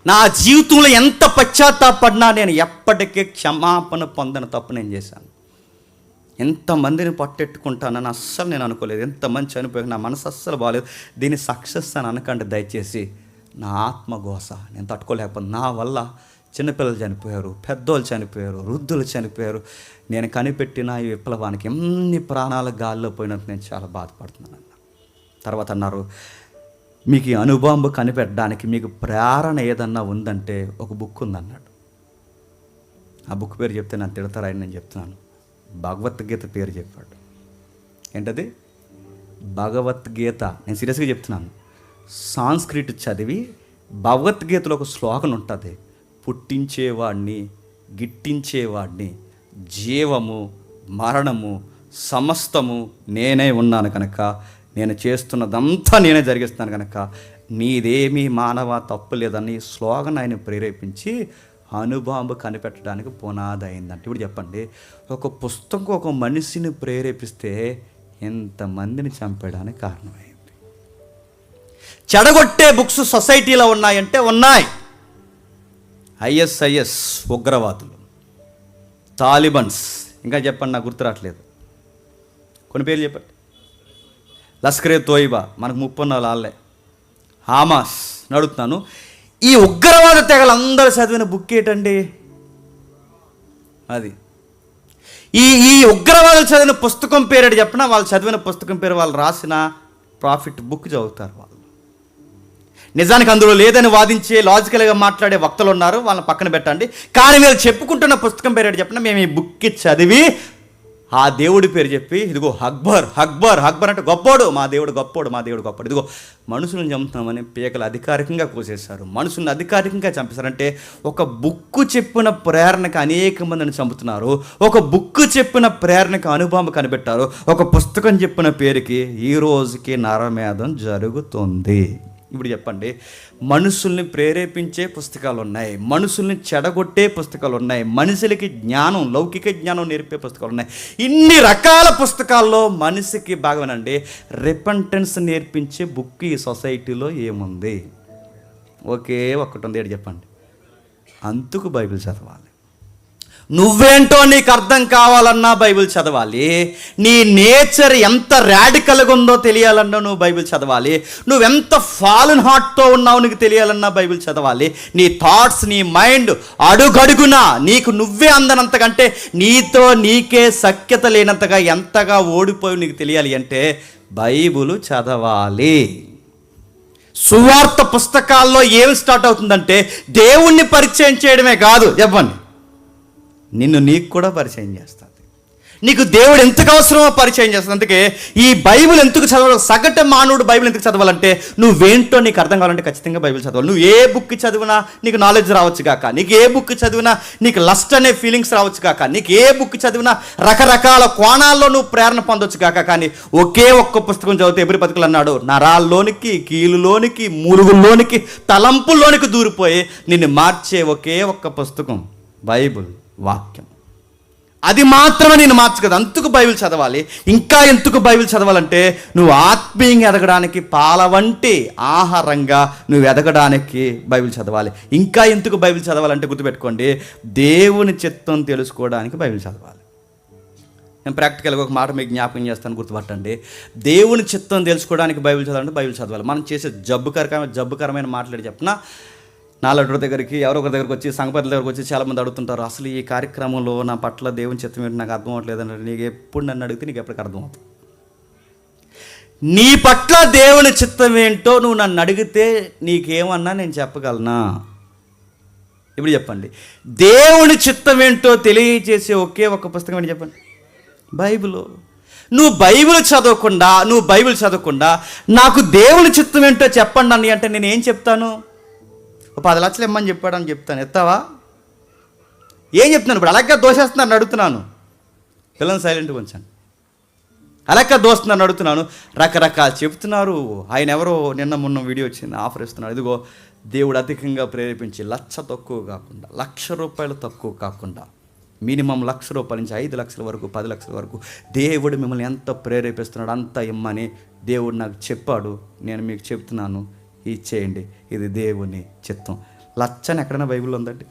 నా జీవితంలో ఎంత పశ్చాత్తాపడినా నేను ఎప్పటికీ క్షమాపణ పొందని తప్పు నేను చేశాను. ఎంతమందిని పట్టెట్టుకుంటానని అస్సలు నేను అనుకోలేదు. ఎంతమంది చనిపోయి నా మనసు అస్సలు బాగాలేదు. దీన్ని సక్సెస్ అని అనకండి దయచేసి. నా ఆత్మఘోష నేను తట్టుకోలేకపోతే, నా వల్ల చిన్నపిల్లలు చనిపోయారు, పెద్దోళ్ళు చనిపోయారు, వృద్ధులు చనిపోయారు. నేను కనిపెట్టిన ఈ విప్లవానికి ఎన్ని ప్రాణాలు గాల్లో పోయినందుకు నేను చాలా బాధపడుతున్నాను అన్న. తర్వాత అన్నారు, మీకు ఈ అణుబాంబు కనిపెట్టడానికి మీకు ప్రేరణ ఏదన్నా ఉందంటే ఒక బుక్ ఉందన్నాడు. ఆ బుక్ పేరు చెప్తే నన్ను తిడతారని నేను చెప్తున్నాను. భగవద్గీత పేరు చెప్పాడు. ఏంటది? భగవద్గీత. నేను సీరియస్గా చెప్తున్నాను. సాంస్క్రిట్ చదివి భగవద్గీతలో ఒక శ్లోకం ఉంటుంది, పుట్టించేవాడిని గిట్టించేవాడిని, జీవము మరణము సమస్తము నేనే ఉన్నాను కనుక, నేను చేస్తున్నదంతా నేనే జరిగిస్తున్నాను కనుక నీదేమీ మానవ తప్పు లేదని స్లోగన్ ఆయన ప్రేరేపించి అణుబాంబు కనిపెట్టడానికి పునాది అయిందంటే. ఇప్పుడు చెప్పండి, ఒక పుస్తకం ఒక మనిషిని ప్రేరేపిస్తే ఎంతమందిని చంపడానికి కారణమైంది. చెడగొట్టే బుక్స్ సొసైటీలో ఉన్నాయంటే ఉన్నాయి. ISIS ఉగ్రవాదులు, తాలిబన్స్, ఇంకా చెప్పండి, నాకు గుర్తు రావట్లేదు, కొన్ని పేర్లు చెప్పండి. లష్కరే తోయిబా, మనకు 30 వాళ్ళే. హామాస్ నడుపుతున్నాను. ఈ ఉగ్రవాద తెగలందరూ చదివిన బుక్ ఏంటండి? అది ఈ ఉగ్రవాదులు చదివిన పుస్తకం పేరు చెప్పినా, వాళ్ళు చదివిన పుస్తకం పేరు, వాళ్ళు రాసిన ప్రాఫిట్ బుక్ చదువుతారు వాళ్ళు. నిజానికి అందులో లేదని వాదించే లాజికల్గా మాట్లాడే వక్తలు ఉన్నారు, వాళ్ళని పక్కన పెట్టండి. కానీ వీళ్ళు చెప్పుకుంటున్న పుస్తకం పేరు చెప్పినా, మేము ఈ బుక్కి చదివి ఆ దేవుడి పేరు చెప్పి, ఇదిగో అక్బర్ అక్బర్ అక్బర్ అంటే గొప్పోడు, మా దేవుడు గొప్పోడు, మా దేవుడు గొప్పోడు. ఇదిగో మనుషులను చంపుతున్నామని పీకలు అధికారికంగా కోసేశారు, మనుషులను అధికారికంగా చంపేశారంటే ఒక బుక్కు చెప్పిన ప్రేరణకు అనేక మందిని చంపుతున్నారు. ఒక బుక్కు చెప్పిన ప్రేరణకు అణుబాంబు కనిపెట్టారు. ఒక పుస్తకం చెప్పిన పేరుకి ఈ రోజుకి నరమేధం జరుగుతుంది. ఇప్పుడు చెప్పండి, మనుషుల్ని ప్రేరేపించే పుస్తకాలు ఉన్నాయి, మనుషుల్ని చెడగొట్టే పుస్తకాలు ఉన్నాయి, మనుషులకి జ్ఞానం, లౌకిక జ్ఞానం నేర్పే పుస్తకాలు ఉన్నాయి. ఇన్ని రకాల పుస్తకాల్లో మనిషికి బాగానండి రిపెంటెన్స్ నేర్పించే బుక్ ఈ సొసైటీలో ఏముంది? ఒకే ఒక్కటి ఉంది. ఏంటి చెప్పండి? అందుకు బైబిల్ చదవాలి. నువ్వేంటో నీకు అర్థం కావాలన్నా బైబిల్ చదవాలి. నీ నేచర్ ఎంత రాడికల్గా ఉందో తెలియాలన్నా నువ్వు బైబిల్ చదవాలి. నువ్వెంత ఫాలన్ హార్ట్తో ఉన్నావు నీకు తెలియాలన్నా బైబిల్ చదవాలి. నీ థాట్స్, నీ మైండ్ అడుగడుగునా నీకు నువ్వే అందనంతకంటే, నీతో నీకే సఖ్యత లేనంతగా ఎంతగా ఓడిపోయి నీకు తెలియాలి అంటే బైబిల్ చదవాలి. సువార్త పుస్తకాల్లో ఏమి స్టార్ట్ అవుతుందంటే దేవుణ్ణి పరిచయం చేయడమే కాదు, చెప్పండి, నిన్ను నీకు కూడా పరిచయం చేస్తుంది. నీకు దేవుడు ఎంతకు అవసరమో పరిచయం చేస్తుంది. అందుకే ఈ బైబిల్ ఎందుకు చదవాలి? సగటు మానవుడు బైబిల్ ఎందుకు చదవాలంటే నువ్వేంటో నీకు అర్థం కావాలంటే ఖచ్చితంగా బైబిల్ చదవాలి. నువ్వు ఏ బుక్ చదివినా నీకు నాలెడ్జ్ రావచ్చు కాక, నీకు ఏ బుక్ చదివినా నీకు లస్ట్ అనే ఫీలింగ్స్ రావచ్చు కాక, నీకు ఏ బుక్ చదివినా రకరకాల కోణాల్లో నువ్వు ప్రేరణ పొందొచ్చు కాక, కానీ ఒకే ఒక్క పుస్తకం చదివితే ఎబ్రి పతికులు అన్నాడు, నరాల్లోనికి, కీలులోనికి, మూలుగుల్లోనికి, తలంపుల్లోనికి దూరిపోయి నిన్ను మార్చే ఒకే ఒక్క పుస్తకం బైబిల్ వాక్యం. అది మాత్రమే నేను మార్చగదు. అందుకు బైబిల్ చదవాలి. ఇంకా ఎందుకు బైబిల్ చదవాలంటే నువ్వు ఆత్మీయంగా ఎదగడానికి, పాల వంటి ఆహారంగా నువ్వు ఎదగడానికి బైబిల్ చదవాలి. ఇంకా ఎందుకు బైబిల్ చదవాలంటే గుర్తుపెట్టుకోండి, దేవుని చిత్తం తెలుసుకోవడానికి బైబిల్ చదవాలి. నేను ప్రాక్టికల్గా ఒక మాట మీకు జ్ఞాపకం చేస్తాను, గుర్తుపట్టండి. దేవుని చిత్తం తెలుసుకోవడానికి బైబిల్ చదవాలంటే బైబిల్ చదవాలి. మనం చేసే జబ్బుకరమైన మాట్లాడి చెప్పిన నాలుగు దగ్గరికి ఎవరో ఒకరి దగ్గరికి వచ్చి సంఘపతుల దగ్గరికి వచ్చి చాలామంది అడుగుతుంటారు, అసలు ఈ కార్యక్రమంలో నా పట్ల దేవుని చిత్తం ఏంటి నాకు అర్థం అవ్వట్లేదు అంటే, నీకు ఎప్పుడు నన్ను అడిగితే నీకు ఎప్పటికి అర్థమవుతుంది. నీ పట్ల దేవుని చిత్తం ఏంటో నువ్వు నన్ను అడిగితే నీకేమన్నా నేను చెప్పగలనా? ఇప్పుడు చెప్పండి, దేవుని చిత్తం ఏంటో తెలియజేసే ఒకే ఒక పుస్తకం ఏంటి చెప్పండి? బైబిల్. నువ్వు బైబిల్ చదవకుండా నాకు దేవుని చిత్తం ఏంటో చెప్పండి అని అంటే నేను ఏం చెప్తాను? 10 లక్షలు ఇమ్మని చెప్పాడని చెప్తాను, ఎత్తావా? ఏం చెప్తున్నాను? ఇప్పుడు అలాగే దోషేస్తున్నాను అడుగుతున్నాను, పిల్లలు సైలెంట్గా ఉంచాను. అలాగే దోస్తున్నాను అడుగుతున్నాను, రకరకాలు చెప్తున్నారు. ఆయన ఎవరో నిన్న మొన్న వీడియో వచ్చింది, ఆఫర్ ఇస్తున్నాడు. ఇదిగో దేవుడు అధికంగా ప్రేరేపించి 1,00,000 తక్కువ కాకుండా, ₹1,00,000 తక్కువ కాకుండా, మినిమం ₹1,00,000 నుంచి 5 లక్షల వరకు, 10 లక్షల వరకు దేవుడు మిమ్మల్ని ఎంత ప్రేరేపిస్తున్నాడు అంత ఇమ్మని దేవుడు నాకు చెప్పాడు. నేను మీకు చెప్తున్నాను, ఇచ్చేయండి, ఇది దేవుని చిత్తం. 1,00,000 ఎక్కడైనా బైబిల్లో ఉందండి?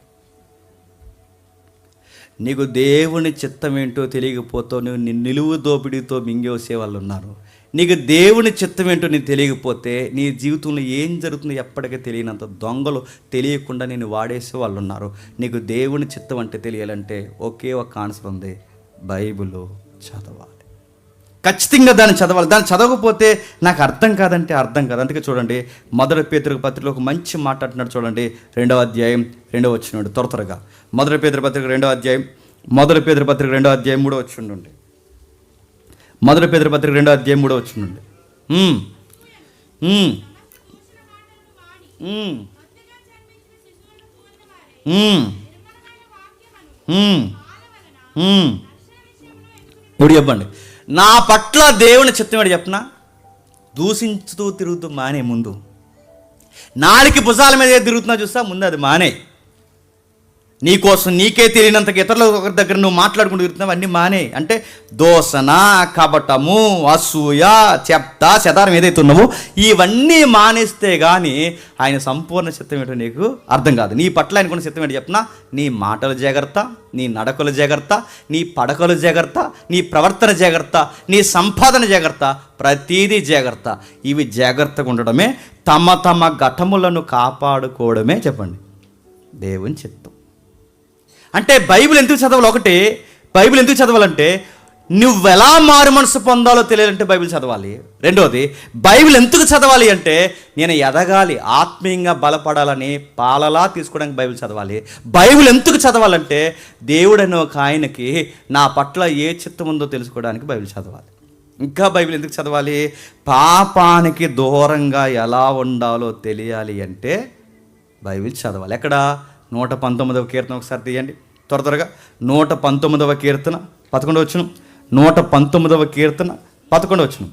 నీకు దేవుని చిత్తం ఏంటో తెలియకపోతే నువ్వు నిలువు దోపిడీతో మింగేసే వాళ్ళు ఉన్నారు. నీకు దేవుని చిత్తం ఏంటో నీకు తెలియకపోతే నీ జీవితంలో ఏం జరుగుతుందో ఎప్పటికీ తెలియనంత దొంగలు తెలియకుండా నేను వాడేసే వాళ్ళు ఉన్నారు. నీకు దేవుని చిత్తం అంటే తెలియాలంటే ఒకే ఒక ఆన్సర్ ఉంది, బైబిల్ చదవాలి. ఖచ్చితంగా దాన్ని చదవాలి. దాన్ని చదవకపోతే నాకు అర్థం కాదంటే అర్థం కాదు. అందుకే చూడండి, 1 పేతురు పత్రికలో ఒక మంచి మాట్లాడుతున్నాడు చూడండి, 2వ అధ్యాయం 2వ వచనం. త్వరగా 1 పేతురు పత్రిక 2వ అధ్యాయం 1 పేతురు పత్రిక 2వ అధ్యాయం 3వ వచనం నుండి. 1 పేతురు పత్రిక 2వ అధ్యాయం 3వ వచనం నుండి. ఇప్పుడు చెప్పండి, నా పట్ల దేవుని చిత్తం ఏంటి చెప్పనా? దూషించుతూ తిరుగుతూ మానే. ముందు నాలుగు భుజాల మీద తిరుగుతున్నా చూస్తా, ముందు అది మానే. నీకోసం నీకే తెలియనంతగా ఇతరుల ఒకరి దగ్గర నువ్వు మాట్లాడుకుంటూ తిరుగుతున్నావు, అన్నీ మానే. అంటే దోషణ, కపటము, అసూయ, చెదారం ఏదైతే ఉన్నావో ఇవన్నీ మానేస్తే కానీ ఆయన సంపూర్ణ చిత్తం ఏంటో నీకు అర్థం కాదు. నీ పట్ల ఆయనకున్న చిత్తం ఏంటో చెప్పినా, నీ మాటలు జాగ్రత్త, నీ నడకలు జాగ్రత్త, నీ పడకలు జాగ్రత్త, నీ ప్రవర్తన జాగ్రత్త, నీ సంపాదన జాగ్రత్త, ప్రతీదీ జాగ్రత్త. ఇవి జాగ్రత్తగా ఉండడమే, తమ ఘటములను కాపాడుకోవడమే చెప్పండి దేవుని చిత్తం. అంటే బైబిల్ ఎందుకు చదవాలి? ఒకటి, బైబిల్ ఎందుకు చదవాలంటే నువ్వెలా మారు మనసు పొందాలో తెలియాలంటే బైబిల్ చదవాలి. రెండోది, బైబిల్ ఎందుకు చదవాలి అంటే నేను ఎదగాలి, ఆత్మీయంగా బలపడాలని పాలలా తీసుకోవడానికి బైబిల్ చదవాలి. బైబిల్ ఎందుకు చదవాలంటే దేవుడని ఒక ఆయనకి నా పట్ల ఏ చిత్తం ఉందో తెలుసుకోవడానికి బైబిల్ చదవాలి. ఇంకా బైబిల్ ఎందుకు చదవాలి? పాపానికి దూరంగా ఎలా ఉండాలో తెలియాలి అంటే బైబిల్ చదవాలి. ఎక్కడ? 119వ కీర్తన ఒకసారి తీయండి త్వరగా. 119వ కీర్తన 11వ వచనం. 119వ కీర్తన 11వ వచనం.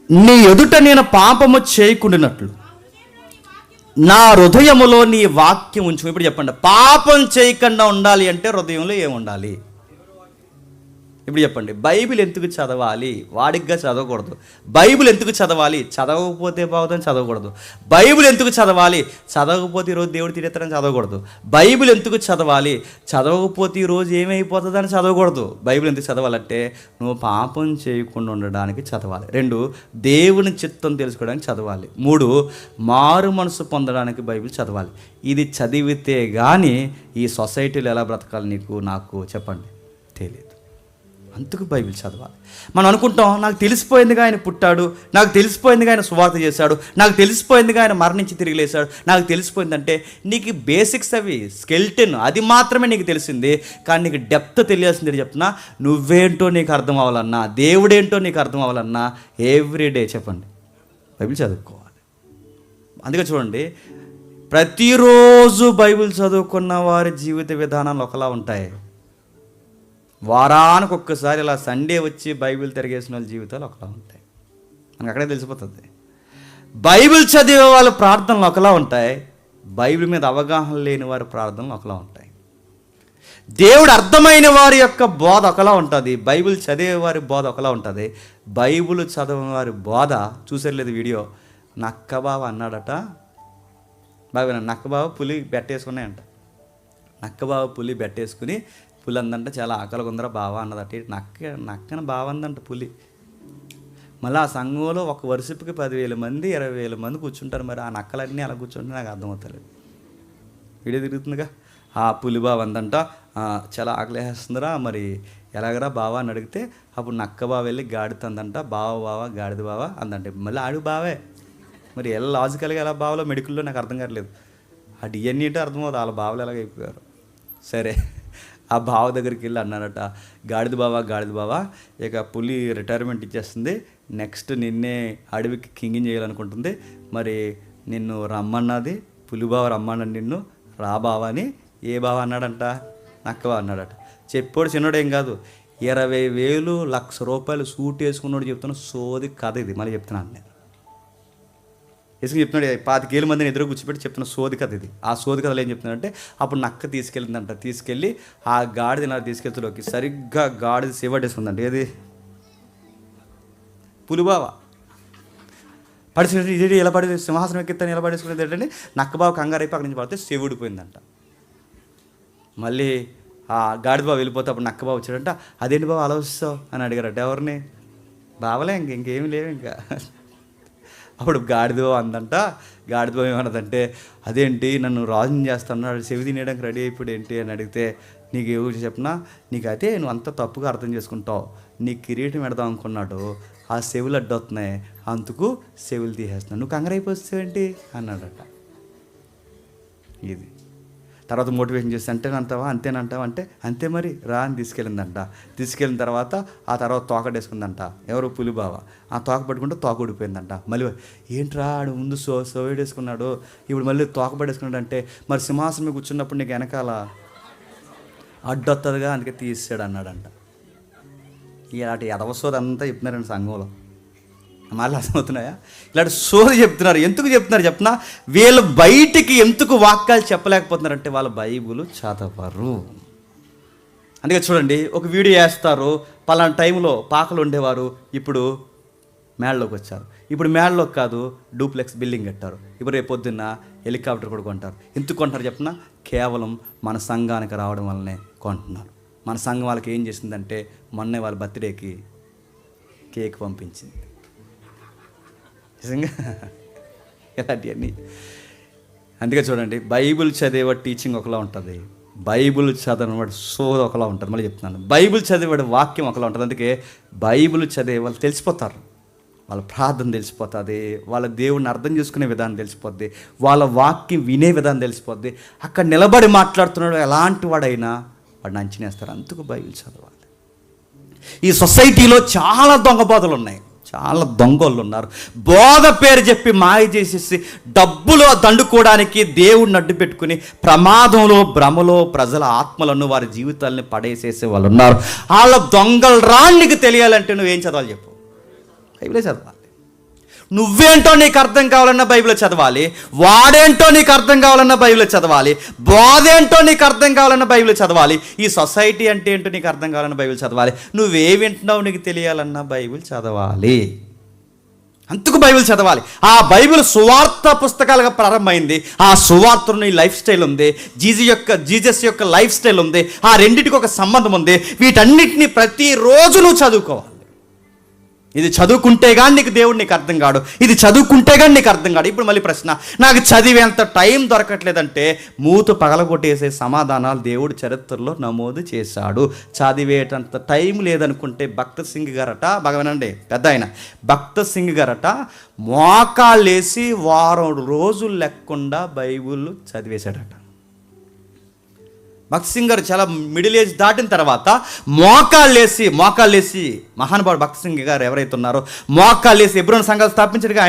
నీ ఎదుట నేను పాపము చేయకుండానట్లు నా హృదయములో నీ వాక్యం ఉంచు. ఇప్పుడు చెప్పండి, పాపం చేయకుండా ఉండాలి అంటే హృదయంలో ఏముండాలి? ఇప్పుడు చెప్పండి, బైబిల్ ఎందుకు చదవాలి? వాడిగ్గా చదవకూడదు. బైబిల్ ఎందుకు చదవాలి? చదవకపోతే బాగుందని చదవకూడదు. బైబిల్ ఎందుకు చదవాలి? చదవకపోతే ఈరోజు దేవుడు తినేస్తారని చదవకూడదు. బైబిల్ ఎందుకు చదవాలి? చదవకపోతే ఈరోజు ఏమైపోతుందని చదవకూడదు. బైబిల్ ఎందుకు చదవాలంటే నువ్వు పాపం చేయకుండా ఉండడానికి చదవాలి. 2, దేవుని చిత్తం తెలుసుకోవడానికి చదవాలి. 3, మారు మనసు పొందడానికి బైబిల్ చదవాలి. ఇది చదివితే కానీ ఈ సొసైటీలో ఎలా బ్రతకాలి నీకు నాకు చెప్పండి తెలియదు. అందుకు బైబిల్ చదవాలి. మనం అనుకుంటాం, నాకు తెలిసిపోయిందిగా ఆయన పుట్టాడు, నాకు తెలిసిపోయిందిగా ఆయన సువార్త చేశాడు, నాకు తెలిసిపోయిందిగా ఆయన మరణించి తిరిగి లేశాడు, నాకు తెలిసిపోయిందంటే నీకు బేసిక్స్ అవి స్కెల్టన్ అది మాత్రమే నీకు తెలిసింది. కానీ నీకు డెప్త్ తెలియాల్సింది చెప్తున్నా, నువ్వేంటో నీకు అర్థం అవ్వాలన్నా, దేవుడేంటో నీకు అర్థం అవ్వాలన్నా ఎవ్రీడే చెప్పండి బైబిల్ చదువుకోవాలి. అందుకే చూడండి, ప్రతిరోజు బైబిల్ చదువుకున్న వారి జీవిత విధానాలు ఒకలా ఉంటాయి. వారానికి ఒక్కసారి ఇలా సండే వచ్చి బైబిల్ తిరిగేసిన వాళ్ళ జీవితాలు ఒకలా ఉంటాయి. మనకు అక్కడే తెలిసిపోతుంది. బైబిల్ చదివే వాళ్ళ ప్రార్థనలు ఒకలా ఉంటాయి, బైబిల్ మీద అవగాహన లేని వారి ప్రార్థనలు ఒకలా ఉంటాయి. దేవుడు అర్థమైన వారి యొక్క బోధ ఒకలా ఉంటుంది, బైబిల్ చదివే వారి బోధ ఒకలా ఉంటుంది. బైబిల్ చదివే వారి బోధ చూసేలేదు వీడియో. నక్కబావ అన్నాడట, బాబు నక్కబావ పులి బెట్టేసుకున్నాయంట. నక్కబావ పులి బెట్టేసుకుని పులి అందంట చాలా ఆకలిగా ఉందరా బావా అన్నదట. నక్కన బావ అందంట పులి. మళ్ళీ ఆ సంఘంలో ఒక వరుసపుకి 10,000 మంది 20,000 మంది కూర్చుంటారు. మరి ఆ నక్కలన్నీ అలా కూర్చుంటే నాకు అర్థమవుతలేదు. వీడియో తిరుగుతుందిగా. ఆ పులి బావ అందంట చాలా ఆకలి వేస్తుందిరా, మరి ఎలాగరా బావా అని అడిగితే అప్పుడు నక్క బావ వెళ్ళి గాడిద అందంట, బావ గాడిద బావ అందంట. మళ్ళీ ఆడు బావే. మరి ఎలా లాజికల్గా ఎలా బావలో మెడికల్లో నాకు అర్థం కావట్లేదు. ఆ డిఎన్ఏ అంటే అర్థమవుతుంది వాళ్ళ బావలు ఎలాగైపోయారు. సరే, ఆ బావ దగ్గరికి వెళ్ళి అన్నారట, గాడిద బావా ఇక పులి రిటైర్మెంట్ ఇచ్చేస్తుంది, నెక్స్ట్ నిన్నే అడవికి కింగిన్ చేయాలనుకుంటుంది, మరి నిన్ను రమ్మన్నది పులి బావ, రమ్మన్నది నిన్ను, రా బావా అని. ఏ బావ అన్నాడంట? నక్క బావ అన్నాడట. చెప్పాడు చిన్నోడేం కాదు, 20,000 1,00,000 సూట్ వేసుకున్నాడు చెప్తున్నా సోది కథ ఇది. మళ్ళీ చెప్తున్నాను నేను వేసుకుని చెప్తున్నాడు, 25,000 మందిని ఎదురు కూర్చోబెట్టి చెప్తున్న సోది కథ ఇది. ఆ సోది కథలు ఏం చెప్తున్నాడంటే, అప్పుడు నక్క తీసుకెళ్ళిందంట, తీసుకెళ్ళి ఆ గాడిద ఇలా తీసుకెళ్తులోకి సరిగ్గా గాడిద సేవడేసుకుందంట. ఏది? పులిబావ పడిచి ఇది ఎలా పడి సింహాసనం ఎక్కిస్తాను ఎలా పడేసుకునేది ఏంటంటే, నక్కబావ కంగారు అయిపోయి అక్కడి నుంచి పడితే చెవుడిపోయిందంట. మళ్ళీ ఆ గాడిద బావ వెళ్ళిపోతే అప్పుడు నక్కబావ వచ్చాడంట, అదేంటి బావ అలా వస్తావు అని అడిగారట. ఎవరిని? బావలే, ఇంకేమి లేవు ఇంకా. అప్పుడు గాడిద బావ అందంట, గాడిద బావ ఏమన్నదంటే, అదేంటి నన్ను రాజుని చేస్తాను, చెవి తినేయడానికి రెడీ అయిపోయాడు ఏంటి అని అడిగితే, నీకు ఏమి చెప్పినా నీకైతే నువ్వు అంత తప్పుగా అర్థం చేసుకుంటావు, నీ కిరీటం పెడదాం అనుకున్నాడు, ఆ చెవులు అడ్డొస్తున్నాయి, అందుకు చెవులు తీసేస్తున్నావు, నువ్వు కంగారు అయిపోతావేంటి అన్నాడట. ఇది తర్వాత మోటివేషన్ చేస్తే అంతేనంటావా అంటే అంతే మరి రా అని తీసుకెళ్ళిందంట. తీసుకెళ్ళిన తర్వాత ఆ తర్వాత తోకడేసుకుందంట. ఎవరు? పులిబావ. ఆ తోక పట్టుకుంటే తోక ఊడిపోయిందంట. మళ్ళీ ఏంట్రా ఆడు ముందు సోవేడేసుకున్నాడు, ఇప్పుడు మళ్ళీ తోక పడేసుకున్నాడు అంటే, మరి సింహాసనం మీద కూర్చున్నప్పుడు నీకు వెనకాల అడ్డొస్తుందిగా, అందుకే తీసాడు అన్నాడంట. ఇలాంటి ఎదవసోది అంతా చెప్తున్నారండి సంఘంలో. మళ్ళీ అర్థమవుతున్నాయా? ఇలాంటి సోది చెప్తున్నారు. ఎందుకు చెప్తున్నారు చెప్పినా, వీళ్ళు బయటికి ఎందుకు వాక్యాలు చెప్పలేకపోతున్నారంటే వాళ్ళ బైబుల్ చదవరు. అందుకే చూడండి, ఒక వీడియో వేస్తారు, పలానా టైంలో పాకలు ఉండేవారు, ఇప్పుడు మేడలోకి వచ్చారు, ఇప్పుడు మేడలోకి కాదు డూప్లెక్స్ బిల్డింగ్ కట్టారు, ఇప్పుడు రేపు పొద్దున్న హెలికాప్టర్ కూడా కొంటారు. ఎందుకు కొంటారు చెప్పినా, కేవలం మన సంఘానికి రావడం వల్లనే కొంటున్నారు. మన సంఘం వాళ్ళకి ఏం చేసిందంటే, మొన్నే వాళ్ళ బర్త్డేకి కేక్ పంపించింది. నిజంగా ఇలాంటివన్నీ. అందుకే చూడండి, బైబిల్ చదివే టీచింగ్ ఒకలా ఉంటుంది, బైబిల్ చదివినవాడు సోద ఒకలా ఉంటుంది. మళ్ళీ చెప్తున్నాను, బైబిల్ చదివేవాడు వాక్యం ఒకలా ఉంటుంది. అందుకే బైబిల్ చదివే వాళ్ళు తెలిసిపోతారు, వాళ్ళ ప్రార్థన తెలిసిపోతుంది, వాళ్ళ దేవుడిని అర్థం చేసుకునే విధానం తెలిసిపోద్ది, వాళ్ళ వాక్యం వినే విధానం తెలిసిపోద్ది. అక్కడ నిలబడి మాట్లాడుతున్నాడు ఎలాంటి వాడైనా వాడిని అంచనేస్తారు. అందుకు బైబిల్ చదవాలి. ఈ సొసైటీలో చాలా దొంగబోధలు ఉన్నాయి, చాలా దొంగలు ఉన్నారు. బోధ పేరు చెప్పి మాయ చేసేసి డబ్బులు దండుకోవడానికి దేవుడిని అడ్డు పెట్టుకుని ప్రమాదంలో భ్రమలో ప్రజల ఆత్మలను వారి జీవితాలని పడేసేసే వాళ్ళు ఉన్నారు. వాళ్ళ దొంగలు రాళ్ళకి తెలియాలంటే నువ్వేం చదవాలి చెప్పు? బైబిలే చదవాలి. నువ్వేంటో నీకు అర్థం కావాలన్నా బైబిల్ చదవాలి, వాడేంటో నీకు అర్థం కావాలన్నా బైబిల్ చదవాలి, బోధేంటో నీకు అర్థం కావాలన్నా బైబిల్ చదవాలి, ఈ సొసైటీ అంటే ఏంటో నీకు అర్థం కావాలన్నా బైబిల్ చదవాలి, నువ్వే వింటున్నావు నీకు తెలియాలన్నా బైబిల్ చదవాలి. అందుకు బైబిల్ చదవాలి. ఆ బైబిల్ సువార్త పుస్తకాలుగా ప్రారంభమైంది. ఆ సువార్తలో నీ లైఫ్ స్టైల్ ఉంది, జీసస్ యొక్క లైఫ్ స్టైల్ ఉంది, ఆ రెండింటికి ఒక సంబంధం ఉంది. వీటన్నిటిని ప్రతిరోజు నువ్వు చదువుకోవాలి. ఇది చదువుకుంటే కానీ నీకు దేవుడు నీకు అర్థం కాడు, ఇది చదువుకుంటే కానీ నీకు అర్థం కాడు. ఇప్పుడు మళ్ళీ ప్రశ్న, నాకు చదివేంత టైం దొరకట్లేదంటే మూతు పగలగొట్టేసే సమాధానాలు దేవుడు చరిత్రలో నమోదు చేశాడు. చదివేటంత టైం లేదనుకుంటే భక్త సింగ్ గారట, భగవనండి పెద్ద ఆయన భక్త సింగ్ గారట మోకాళ్ళేసి వారం రోజులు లేకుండా బైబిల్ చదివేశాడట. భక్త్ సింగ్ గారు చాలా మిడిల్ ఏజ్ దాటిన తర్వాత మోకాళ్ళేసి మహానుభావుడు భక్త్ సింగ్ గారు ఎవరైతే ఉన్నారో మోకాళ్ళేసి హెబ్రోను సంఘాలు స్థాపించడుగా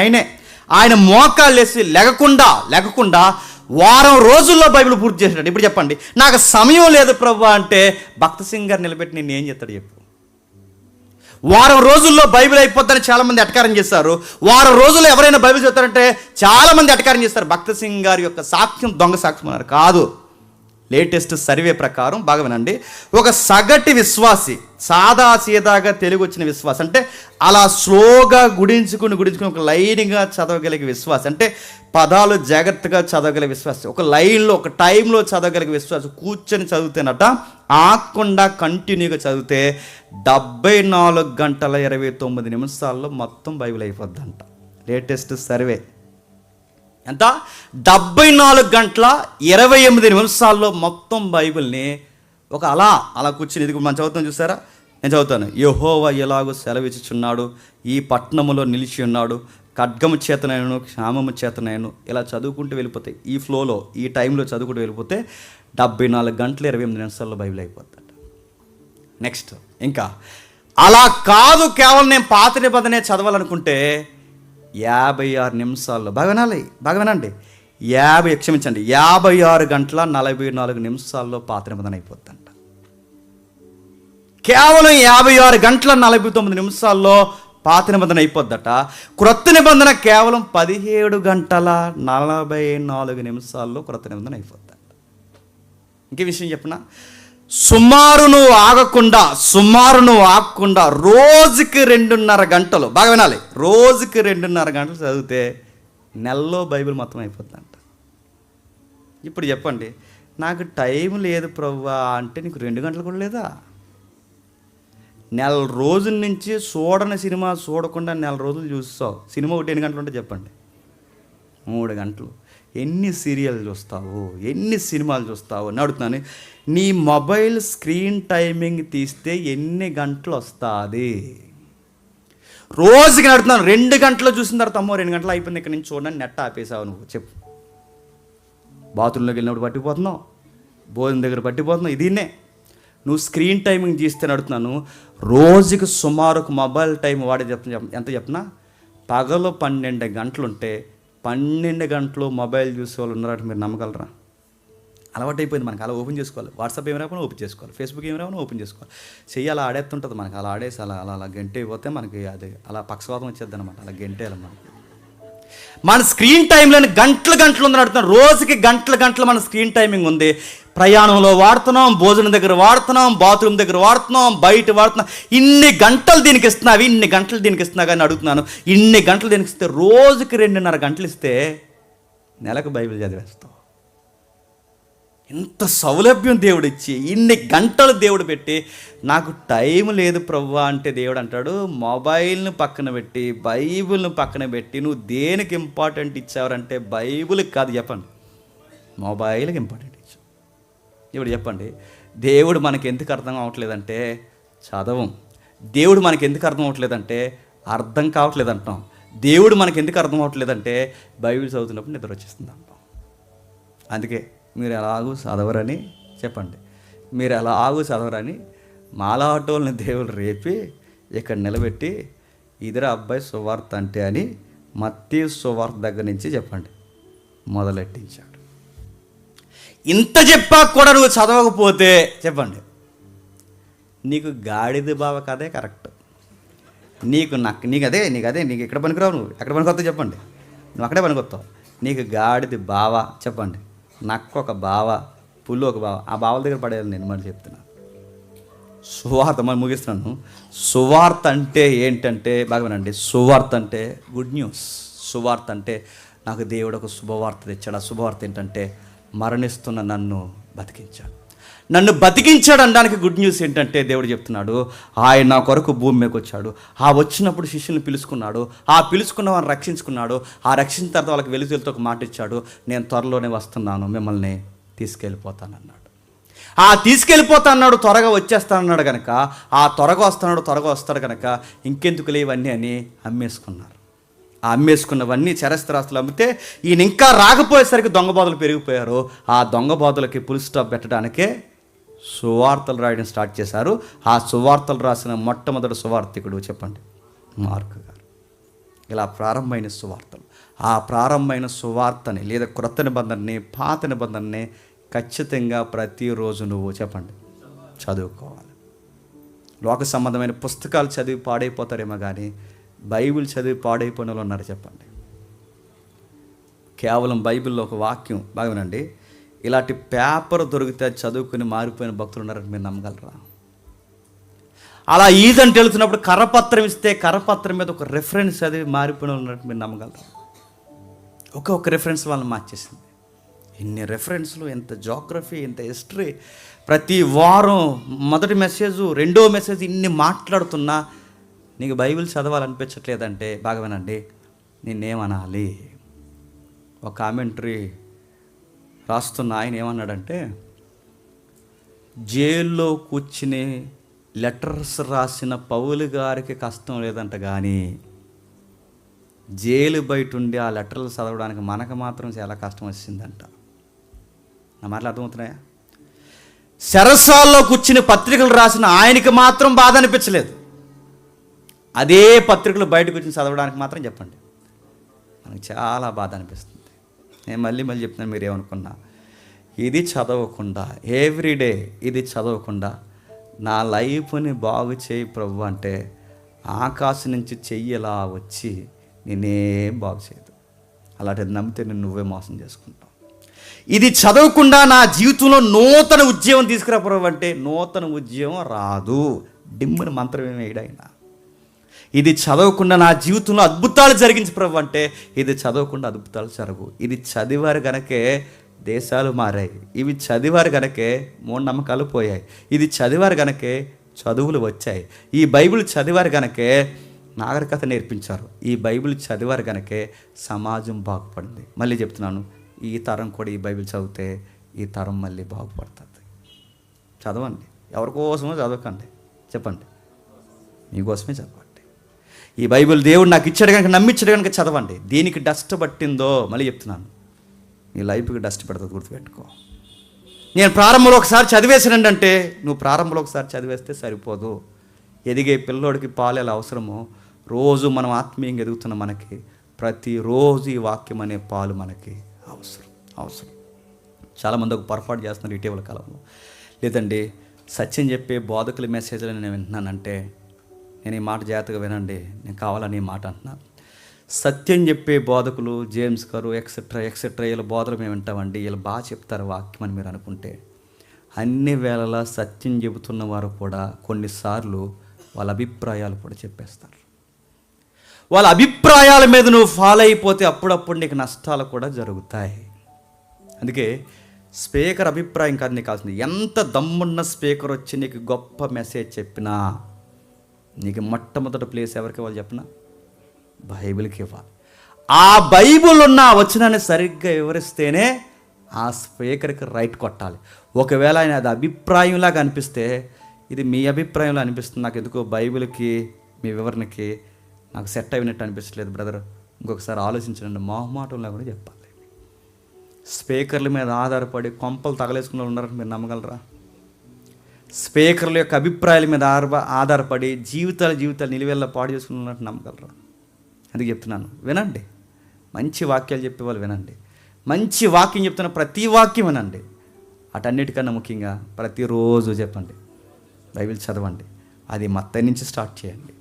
ఆయన మోకాళ్ళేసి లేకుండా వారం రోజుల్లో బైబిల్ పూర్తి చేశాడు. ఇప్పుడు చెప్పండి, నాకు సమయం లేదు ప్రభు అంటే భక్త్ సింగ్ గారు నిలబెట్టి నేను ఏం చేస్తాడు చెప్పు? వారం రోజుల్లో బైబిల్ అయిపోద్దని చాలామంది అటకారం చేస్తారు. వారం రోజుల్లో ఎవరైనా బైబిల్ చదువుతారంటే చాలామంది అటకారం చేస్తారు. భక్త్ సింగ్ గారి యొక్క సాక్ష్యం దొంగ సాక్ష్యం అన్నారు కాదు. లేటెస్ట్ సర్వే ప్రకారం బాగా వినండి, ఒక సగటు విశ్వాసి, సాదా సీదాగా తెలుగు వచ్చిన విశ్వాసి అంటే అలా స్లోగా గుడించుకుని ఒక లైన్గా చదవగలిగే విశ్వాసి, అంటే పదాలు జాగ్రత్తగా చదవగలిగే విశ్వాసి, ఒక లైన్లో ఒక టైంలో చదవగలిగే విశ్వాసి కూర్చొని చదివితేనట ఆగకుండా కంటిన్యూగా చదివితే 74 గంటల 29 నిమిషాల్లో మొత్తం బైబిల్ అయిపోద్దంట. లేటెస్ట్ సర్వే ఎంత? 74 గంటల 28 నిమిషాల్లో మొత్తం బైబిల్ని ఒక అలా కూర్చుని, ఇది మనం చదువుతాం చూసారా, నేను చదువుతాను. యెహోవా ఎలాగో సెలవిచ్చుచున్నాడు, ఈ పట్టణములో నిలిచి ఉన్నాడు, ఖడ్గము చేతనైనను క్షామము చేతనైనను. ఇలా చదువుకుంటూ వెళ్ళిపోతాయి. ఈ ఫ్లోలో ఈ టైంలో చదువుకుంటూ వెళ్ళిపోతే 74 గంటల 28 నిమిషాల్లో బైబిల్ అయిపోతాడు. నెక్స్ట్ ఇంకా అలా కాదు, కేవలం నేను పాత నిబంధనే చదవాలనుకుంటే 56 నిమిషాల్లో, బాగా వినండి 56 గంటల 44 నిమిషాల్లో పాత నిబంధన అయిపోద్దంట. కేవలం 56 గంటల 49 నిమిషాల్లో పాత నిబంధన అయిపోద్దట. క్రొత్త నిబంధన కేవలం 17 గంటల 44 నిమిషాల్లో క్రొత్త నిబంధన అయిపోద్దట. ఇంకే విషయం చెప్పిన, సుమారు నువ్వు ఆగకుండా రోజుకి 2.5 గంటలు, బాగా వినాలి, రోజుకి 2.5 గంటలు చదివితే నెలలో బైబిల్ మొత్తం అయిపోద్దంట. ఇప్పుడు చెప్పండి, నాకు టైం లేదు ప్రభువా అంటే నీకు 2 గంటలు కూడా లేదా? నెల రోజుల నుంచి చూడని సినిమా చూడకుండా నెల రోజులు చూస్తావు. సినిమా ఒకటి ఎన్ని గంటలు ఉంటే చెప్పండి? 3 గంటలు. ఎన్ని సీరియల్ చూస్తావు, ఎన్ని సినిమాలు చూస్తావు అని అడుగుతున్నాను. నీ మొబైల్ స్క్రీన్ టైమింగ్ తీస్తే ఎన్ని గంటలు వస్తుంది రోజుకి? అడుగుతున్నాను. 2 గంటలు చూసిన తర్వాత అమ్మో 2 గంటలు అయిపోయింది, ఇక్కడ నుంచి చూడండి, నెట్ ఆపేసావు నువ్వు. చెప్పు. బాత్రూంలోకి వెళ్ళినప్పుడు పట్టిపోతున్నావు, భోజనం దగ్గర పట్టిపోతున్నావు. దీన్నే నువ్వు స్క్రీన్ టైమింగ్ తీస్తే అడుగుతున్నాను. రోజుకి సుమారు మొబైల్ టైం వాడే ఎంత చెప్పినా పగలు 12 గంటలు ఉంటే 12 గంటలు మొబైల్ చూసే వాళ్ళు ఉన్నారంటే మీరు నమ్మగలరా? అలవాటు అయిపోయింది మనకి. అలా ఓపెన్ చేసుకోవాలి. వాట్సాప్ ఏమి రాకుండా ఓపెన్ చేసుకోవాలి, ఫేస్బుక్ ఏమి రాకుండా ఓపెన్ చేసుకోవాలి. చెయ్యి అలా ఆడేస్తుంటుంది మనకి. అలా ఆడేసి అలా గంట అయిపోతే మనకి అది అలా పక్షవాతం వచ్చేద్ది అనమాట. అలా గంటేయాలి మనకి. మన స్క్రీన్ టైంలోని గంటలు ఉందని అడుగుతున్నాం. రోజుకి గంటలు మన స్క్రీన్ టైమింగ్ ఉంది. ప్రయాణంలో వాడుతున్నాం, భోజనం దగ్గర వాడుతున్నాం, బాత్రూమ్ దగ్గర వాడుతున్నాం, బయట వాడుతున్నాం. ఇన్ని గంటలు దీనికి ఇస్తున్నా కానీ అడుగుతున్నాను, ఇన్ని గంటలు దీనికి ఇస్తే రోజుకి 2.5 గంటలు ఇస్తే నెలకు బైబిల్ చదివేస్తాం. ఇంత సౌలభ్యం దేవుడు ఇచ్చి ఇన్ని గంటలు దేవుడు పెట్టి నాకు టైం లేదు ప్రభువా అంటే దేవుడు అంటాడు, మొబైల్ని పక్కన పెట్టి బైబిల్ని పక్కన పెట్టి నువ్వు దేనికి ఇంపార్టెంట్ ఇచ్చావంటే బైబిల్కి కాదు, చెప్పండి, మొబైల్కి ఇంపార్టెంట్ ఇచ్చావు. ఇప్పుడు చెప్పండి, దేవుడు మనకి ఎందుకు అర్థం అవ్వట్లేదంటే చదవం. దేవుడు మనకి ఎందుకు అర్థం అవ్వట్లేదంటే అర్థం కావట్లేదు అంటాం. దేవుడు మనకి ఎందుకు అర్థం అవ్వట్లేదంటే బైబిల్ చదువుతున్నప్పుడు నిద్ర వచ్చేస్తుంది అంటాం. అందుకే మీరు ఎలాగూ చదవరని చెప్పండి, మీరు ఎలాగూ చదవరని మాలాటోల్ని దేవుడు రేపి ఇక్కడ నిలబెట్టి ఇదిరా అబ్బాయి సువార్త అంటే అని మత్తయి సువార్త దగ్గర నుంచి చెప్పండి మొదలెట్టించాడు. ఇంత చెప్పాక కూడా నువ్వు చదవకపోతే చెప్పండి, నీకు గాడిద బావ కదే కరెక్ట్. నీకు ఎక్కడ పనికిరావు, నువ్వు ఎక్కడ పనికొస్తావు చెప్పండి, నువ్వు అక్కడే పనికొస్తావు. నీకు గాడిద బావ చెప్పండి, నక్క ఒక బావ, పుల్లు ఒక బావ, ఆ బావల దగ్గర పడేయాలి. నేను మరి చెప్తున్నాను. సువార్త మనం ముగిస్తున్నాను. సువార్త అంటే ఏంటంటే బాగా వినండి, సువార్త అంటే గుడ్ న్యూస్. సువార్త అంటే నాకు దేవుడు ఒక శుభవార్త తెచ్చాడు. ఆ శుభవార్త ఏంటంటే మరణిస్తున్న నన్ను బతికించాడు అనడానికి గుడ్ న్యూస్ ఏంటంటే దేవుడు చెప్తున్నాడు, ఆయన నా కొరకు భూమి మీదకి వచ్చాడు. ఆ వచ్చినప్పుడు శిష్యుల్ని పిలుచుకున్నాడు, ఆ పిలుచుకున్న వారిని రక్షించుకున్నాడు. ఆ రక్షించిన తర్వాత వాళ్ళకి వెలుగుతో ఒక మాట ఇచ్చాడు, నేను త్వరలోనే వస్తున్నాను, మిమ్మల్ని తీసుకెళ్ళిపోతానన్నాడు. ఆ తీసుకెళ్ళిపోతాన్నాడు, త్వరగా వచ్చేస్తానన్నాడు కనుక, ఆ త్వరగా వస్తాడు కనుక ఇంకెందుకులే ఇవన్నీ అని అమ్మేసుకున్నారు. ఆ అమ్మేసుకున్నవన్నీ చరస్థరాస్తులు అమ్మితే ఈయన ఇంకా రాకపోయేసరికి దొంగ బాధలు పెరిగిపోయారు. ఆ దొంగ బాధలకి ఫుల్ స్టాప్ పెట్టడానికే సువార్తలు రాయడం స్టార్ట్ చేశారు. ఆ సువార్తలు రాసిన మొట్టమొదటి సువార్తికుడు చెప్పండి, మార్కు గారు. ఇలా ప్రారంభమైన సువార్తలు, ఆ ప్రారంభమైన సువార్తని లేదా క్రొత్త నిబంధనని పాత నిబంధనని ఖచ్చితంగా ప్రతిరోజు నువ్వు చెప్పండి చదువుకోవాలి. లోక సంబంధమైన పుస్తకాలు చదివి పాడైపోతారేమో కానీ బైబిల్ చదివి పాడైపోయిన వాళ్ళు ఉన్నారు చెప్పండి. కేవలం బైబిల్లో ఒక వాక్యం బాగా వినండి, ఇలాంటి పేపర్ దొరికితే చదువుకుని మారిపోయిన భక్తులు ఉన్నారని మీరు నమ్మగలరా? అలా ఈదంటే వెళ్తున్నప్పుడు కరపత్రం ఇస్తే కరపత్రం మీద ఒక రెఫరెన్స్ చదివి మారిపోయిన వాళ్ళు ఉన్నారని మీరు నమ్మగలరా? ఒక్కొక్క రెఫరెన్స్ వాళ్ళని మార్చేసింది. ఎన్ని రెఫరెన్స్లు, ఎంత జాగ్రఫీ, ఎంత హిస్టరీ. ప్రతి వారం మొదటి మెసేజ్, రెండో మెసేజ్ ఇన్ని మాట్లాడుతున్నా నీకు బైబిల్ చదవాలనిపించట్లేదంటే బాగా వినండి, నిన్నేమనాలి? ఒక కామెంటరీ రాస్తున్న ఆయన ఏమన్నాడంటే, జైల్లో కూర్చుని లెటర్స్ రాసిన పౌలు గారికి కష్టం లేదంట, కానీ జైలు బయట ఉండి ఆ లెటర్లు చదవడానికి మనకు మాత్రం చాలా కష్టం వచ్చిందంట. నా మాటలు అర్థమవుతున్నాయా? శరసాల్లో కూర్చుని పత్రికలు రాసిన ఆయనకి మాత్రం బాధ అనిపించలేదు, అదే పత్రికలు బయటకు వచ్చి చదవడానికి మాత్రం చెప్పండి మనకు చాలా బాధ అనిపిస్తుంది. నేను మళ్ళీ చెప్తున్నాను, మీరేమనుకున్నా ఇది చదవకుండా, ఎవ్రీడే ఇది చదవకుండా నా లైఫ్ని బాగు చేయి ప్రభు అంటే ఆకాశం నుంచి చెయ్యలా వచ్చి నేనేం బాగు చేయదు. అలాంటిది నమ్మితే నువ్వే మోసం చేసుకుంటావు. ఇది చదవకుండా నా జీవితంలో నూతన ఉద్యమం తీసుకురా ప్రభు అంటే నూతన ఉద్యమం రాదు. డిమ్మని మంత్రం ఏమి వేయడైనా. ఇది చదవకుండా నా జీవితంలో అద్భుతాలు జరిగించి ప్రభు అంటే ఇది చదవకుండా అద్భుతాలు జరగవు. ఇది చదివారు గనకే దేశాలు మారాయి, ఇవి చదివారు గనకే మూఢనమ్మకాలు పోయాయి, ఇది చదివారు గనకే చదువులు వచ్చాయి, ఈ బైబిల్ చదివారు గనకే నాగరికత నేర్పించారు, ఈ బైబిల్ చదివారు గనకే సమాజం బాగుపడింది. మళ్ళీ చెప్తున్నాను, ఈ తరం కూడా ఈ బైబిల్ చదివితే ఈ తరం మళ్ళీ బాగుపడుతుంది. చదవండి, ఎవరికోసమో చదవకండి, చెప్పండి మీకోసమే చదవండి. ఈ బైబిల్ దేవుడు నాకు ఇచ్చాడు కనుక, నమ్మించాడు కనుక చదవండి. దీనికి డస్ట్ పట్టిందో మళ్ళీ చెప్తున్నాను, నీ లైఫ్కి డస్ట్ పెడుతుంది, గుర్తుపెట్టుకో. నేను ప్రారంభంలో ఒకసారి చదివేసానండి అంటే నువ్వు ప్రారంభంలో ఒకసారి చదివేస్తే సరిపోదు. ఎదిగే పిల్లోడికి పాలు ఎలా అవసరమో రోజు మనం ఆత్మీయంగా ఎదుగుతున్న మనకి ప్రతిరోజు ఈ వాక్యం అనే పాలు మనకి అవసరం. చాలామంది ఒక పొరపాటు చేస్తున్నారు ఇటీవల కాలంలో. లేదండి సత్యం చెప్పే బోధకుల మెసేజ్లు నేను వింటున్నానంటే, నేను ఈ మాట జాగ్రత్తగా వినండి, నేను కావాలని ఈ మాట అంటున్నాను. సత్యం చెప్పే బోధకులు జేమ్స్ గారు ఎక్సెట్రా వీళ్ళ బోధలు మేము వింటామండి, వీళ్ళు బాగా చెప్తారు వాక్యం అని మీరు అనుకుంటే, అన్ని వేళలా సత్యం చెబుతున్న వారు కూడా కొన్నిసార్లు వాళ్ళ అభిప్రాయాలు కూడా చెప్పేస్తారు. వాళ్ళ అభిప్రాయాల మీద నువ్వు ఫాలో అయిపోతే అప్పుడప్పుడు నీకు నష్టాలు కూడా జరుగుతాయి. అందుకే స్పీకర్ అభిప్రాయం కాదు నీకు కావాల్సింది. ఎంత దమ్మున్న స్పీకర్ వచ్చి నీకు గొప్ప మెసేజ్ చెప్పినా నీకు మొట్టమొదటి ప్లేస్ ఎవరికి ఇవ్వాలి చెప్పినా? బైబిల్కి ఇవ్వాలి. ఆ బైబిల్ ఉన్న వచనాన్ని సరిగ్గా వివరిస్తేనే ఆ స్పీకర్కి రైట్ కొట్టాలి. ఒకవేళ ఆయన అది అభిప్రాయంలాగా అనిపిస్తే, ఇది మీ అభిప్రాయంలో అనిపిస్తుంది, నాకు ఎందుకో బైబిల్కి మీ వివరణకి నాకు సెట్ అయినట్టు అనిపించలేదు బ్రదర్, ఇంకొకసారి ఆలోచించండి, మొహమాటంలా కూడా చెప్పాలి. స్పీకర్ల మీద ఆధారపడి కొంపలు తగలేసుకుని ఉన్నారని మీరు నమ్మగలరా? స్పీకర్ల యొక్క అభిప్రాయాల మీద ఆధారపడి జీవితాలు నిలువెల్లా పాడు చేసుకుని ఉన్నట్టు నమ్మగలరా? అందుకే చెప్తున్నాను, వినండి. మంచి వాక్యాలు చెప్పేవాళ్ళు వినండి. మంచి వాక్యం చెప్తున్న ప్రతి వాక్యం వినండి. అటన్నిటికన్నా ముఖ్యంగా ప్రతిరోజు చెప్పండి, బైబిల్ చదవండి. అది మత్తయి నుంచి స్టార్ట్ చేయండి,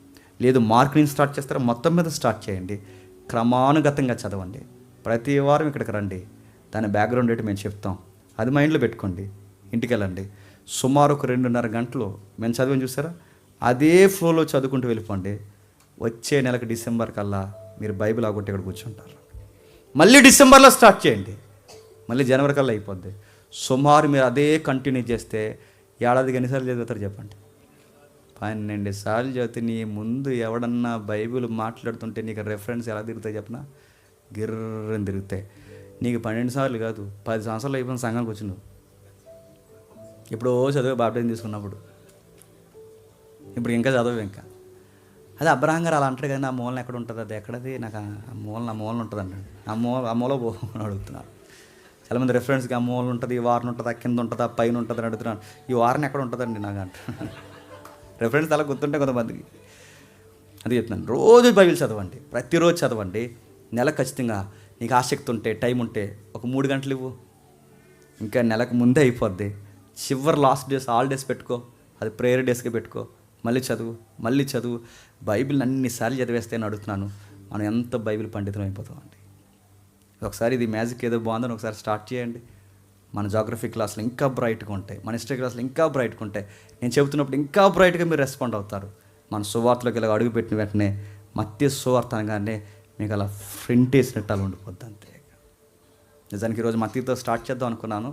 లేదు మార్క్ నుంచి స్టార్ట్ చేస్తారా, మొత్తం మీద స్టార్ట్ చేయండి. క్రమానుగతంగా చదవండి. ప్రతి వారం ఇక్కడికి రండి, దాని బ్యాక్గ్రౌండ్ ఏంటి మేము చెప్తాం, అది మైండ్లో పెట్టుకోండి. ఇంటికి వెళ్ళండి, సుమారు ఒక 2.5 గంటలు మేము చదివాం చూసారా, అదే ఫ్లోలో చదువుకుంటూ వెళ్ళిపోండి. వచ్చే నెలకు డిసెంబర్ కల్లా మీరు బైబిల్ ఆగొట్టి ఇక్కడ కూర్చుంటారు. మళ్ళీ డిసెంబర్లో స్టార్ట్ చేయండి, మళ్ళీ జనవరి కల్లా అయిపోద్ది. సుమారు మీరు అదే కంటిన్యూ చేస్తే ఏడాదికి ఎన్నిసార్లు చదువుతారు చెప్పండి? 12 సార్లు చదివితే నీ ముందు ఎవడన్నా బైబిల్ మాట్లాడుతుంటే నీకు రెఫరెన్స్ ఎలా తిరుగుతాయి చెప్పనా? గిర్రని తిరుగుతాయి. నీకు 12 సార్లు కాదు, 10 సంవత్సరాలు అయిపోయిన సంఘానికి వచ్చి నువ్వు ఎప్పుడో చదివే బాప్టిజం తీసుకున్నప్పుడు, ఇప్పుడు ఇంకా చదవు. ఇంకా అదే అబ్రహాం గారు అలా అంటాడు కానీ ఆ మూలన ఎక్కడ ఉంటుంది, అది ఎక్కడది, నాకు ఆ మూలన ఉంటుంది అంటాడు. ఆ మూల పోని అడుగుతున్నాను. చాలామంది రెఫరెన్స్కి ఆ మూలన ఉంటుంది, ఈ వారం ఉంటుంది, ఆ కింద ఉంటుంది, ఆ పైన ఉంటుంది అని అడుగుతున్నాను. ఈ వారం ఎక్కడ ఉంటుందండి నాకు అంట. రెఫరెన్స్ అలా గుర్తుంటే కొంతమందికి. అది చెప్తున్నాను, రోజు బైబిల్ చదవండి, ప్రతిరోజు చదవండి. నెల ఖచ్చితంగా నీకు ఆసక్తి ఉంటే, టైం ఉంటే ఒక 3 గంటలు ఇవ్వు, ఇంకా నెలకు ముందే అయిపోద్ది. చివరి లాస్ట్ డేస్ హాలిడేస్ పెట్టుకో, అది ప్రేయర్ డేస్కి పెట్టుకో, మళ్ళీ చదువు. బైబిల్ని అన్నిసార్లు చదివేస్తే అని అడుగుతున్నాను, మనం ఎంత బైబిల్ పండితులం అయిపోతామండి. ఒకసారి ఇది మ్యాజిక్ ఏదో బాగుందని ఒకసారి స్టార్ట్ చేయండి. మన జాగ్రఫీ క్లాసులు ఇంకా బ్రైట్గా ఉంటాయి, మన హిస్టరీ క్లాసులు ఇంకా బ్రైట్గా ఉంటాయి. నేను చెబుతున్నప్పుడు ఇంకా బ్రైట్గా మీరు రెస్పాండ్ అవుతారు. మన సువార్తలోకి ఇలా అడుగుపెట్టిన వెంటనే మత్తయి సువార్త అనగానే మీకు అలా ఫ్రింట్ వేసినట్టు అలా ఉండిపోద్ది అంతే. నిజానికి ఈరోజు మత్తీతో స్టార్ట్ చేద్దాం అనుకున్నాను.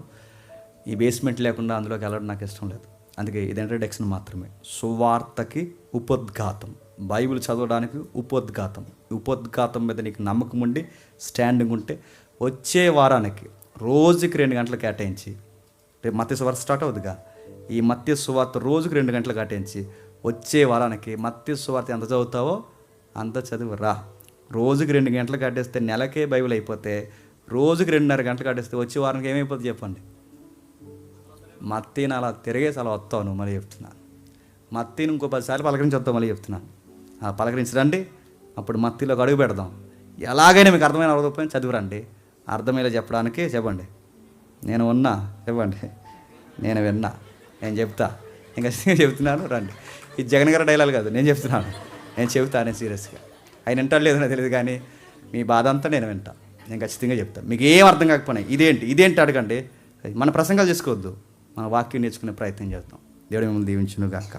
ఈ బేస్మెంట్ లేకుండా అందులోకి వెళ్ళడం నాకు ఇష్టం లేదు. అందుకే ఇది ఇంట్రడక్షన్ మాత్రమే. సువార్తకి ఉపోద్ఘాతం, బైబిల్ చదవడానికి ఉపోద్ఘాతం. ఉపోద్ఘాతం మీద నీకు నమ్మకం ఉండి స్టాండింగ్ ఉంటే వచ్చే వారానికి రోజుకి 2 గంటలు కేటాయించి, రేపు మత్తయి సువార్త స్టార్ట్ అవుతుందిగా, ఈ మత్తయి సువార్త రోజుకి 2 గంటలు కేటాయించి వచ్చే వారానికి మత్తయి సువార్త ఎంత చదువుతావో అంత చదువు రా. రోజుకి 2 గంటలు కట్టేస్తే నెలకే బైబిల్ అయిపోతే, రోజుకి 2.5 గంటలు కట్టేస్తే వచ్చే వారానికి ఏమైపోతుంది చెప్పండి? మత్తయిని అలా తిరిగేసి అలా వస్తావు నువ్వు. మళ్ళీ చెప్తున్నాను, మత్తయిని ఇంకో 10 సార్లు పలకరించి వస్తావు. మళ్ళీ చెప్తున్నాను, పలకరించరండి. అప్పుడు మత్తయిలోకి అడుగు పెడదాం. ఎలాగైనా మీకు అర్థమైన అవ్వకపోయినా చదివిరండి. అర్థమయ్యేలా చెప్పడానికి చెప్పండి. నేను ఉన్నా, చెప్పండి. నేను విన్నా, నేను చెప్తా. ఇంకా చెప్తున్నాను, రండి. ఇది జగన్ గారి డైలాగ్ కాదు, నేను చెప్తున్నాను. నేను చెబుతాను సీరియస్గా. ఆయన వింటాడు లేదో నాకు తెలియదు, కానీ మీ బాధ అంతా నేను వింటా. నేను ఖచ్చితంగా చెప్తాను. మీకు ఏం అర్థం కాకపోయినా ఇదేంటి అడగండి. మన ప్రసంగాలు చేసుకోవద్దు, మన వాక్యం నేర్చుకునే ప్రయత్నం చేద్దాం. దేవుడు మిమ్మల్ని దీవించును గాక.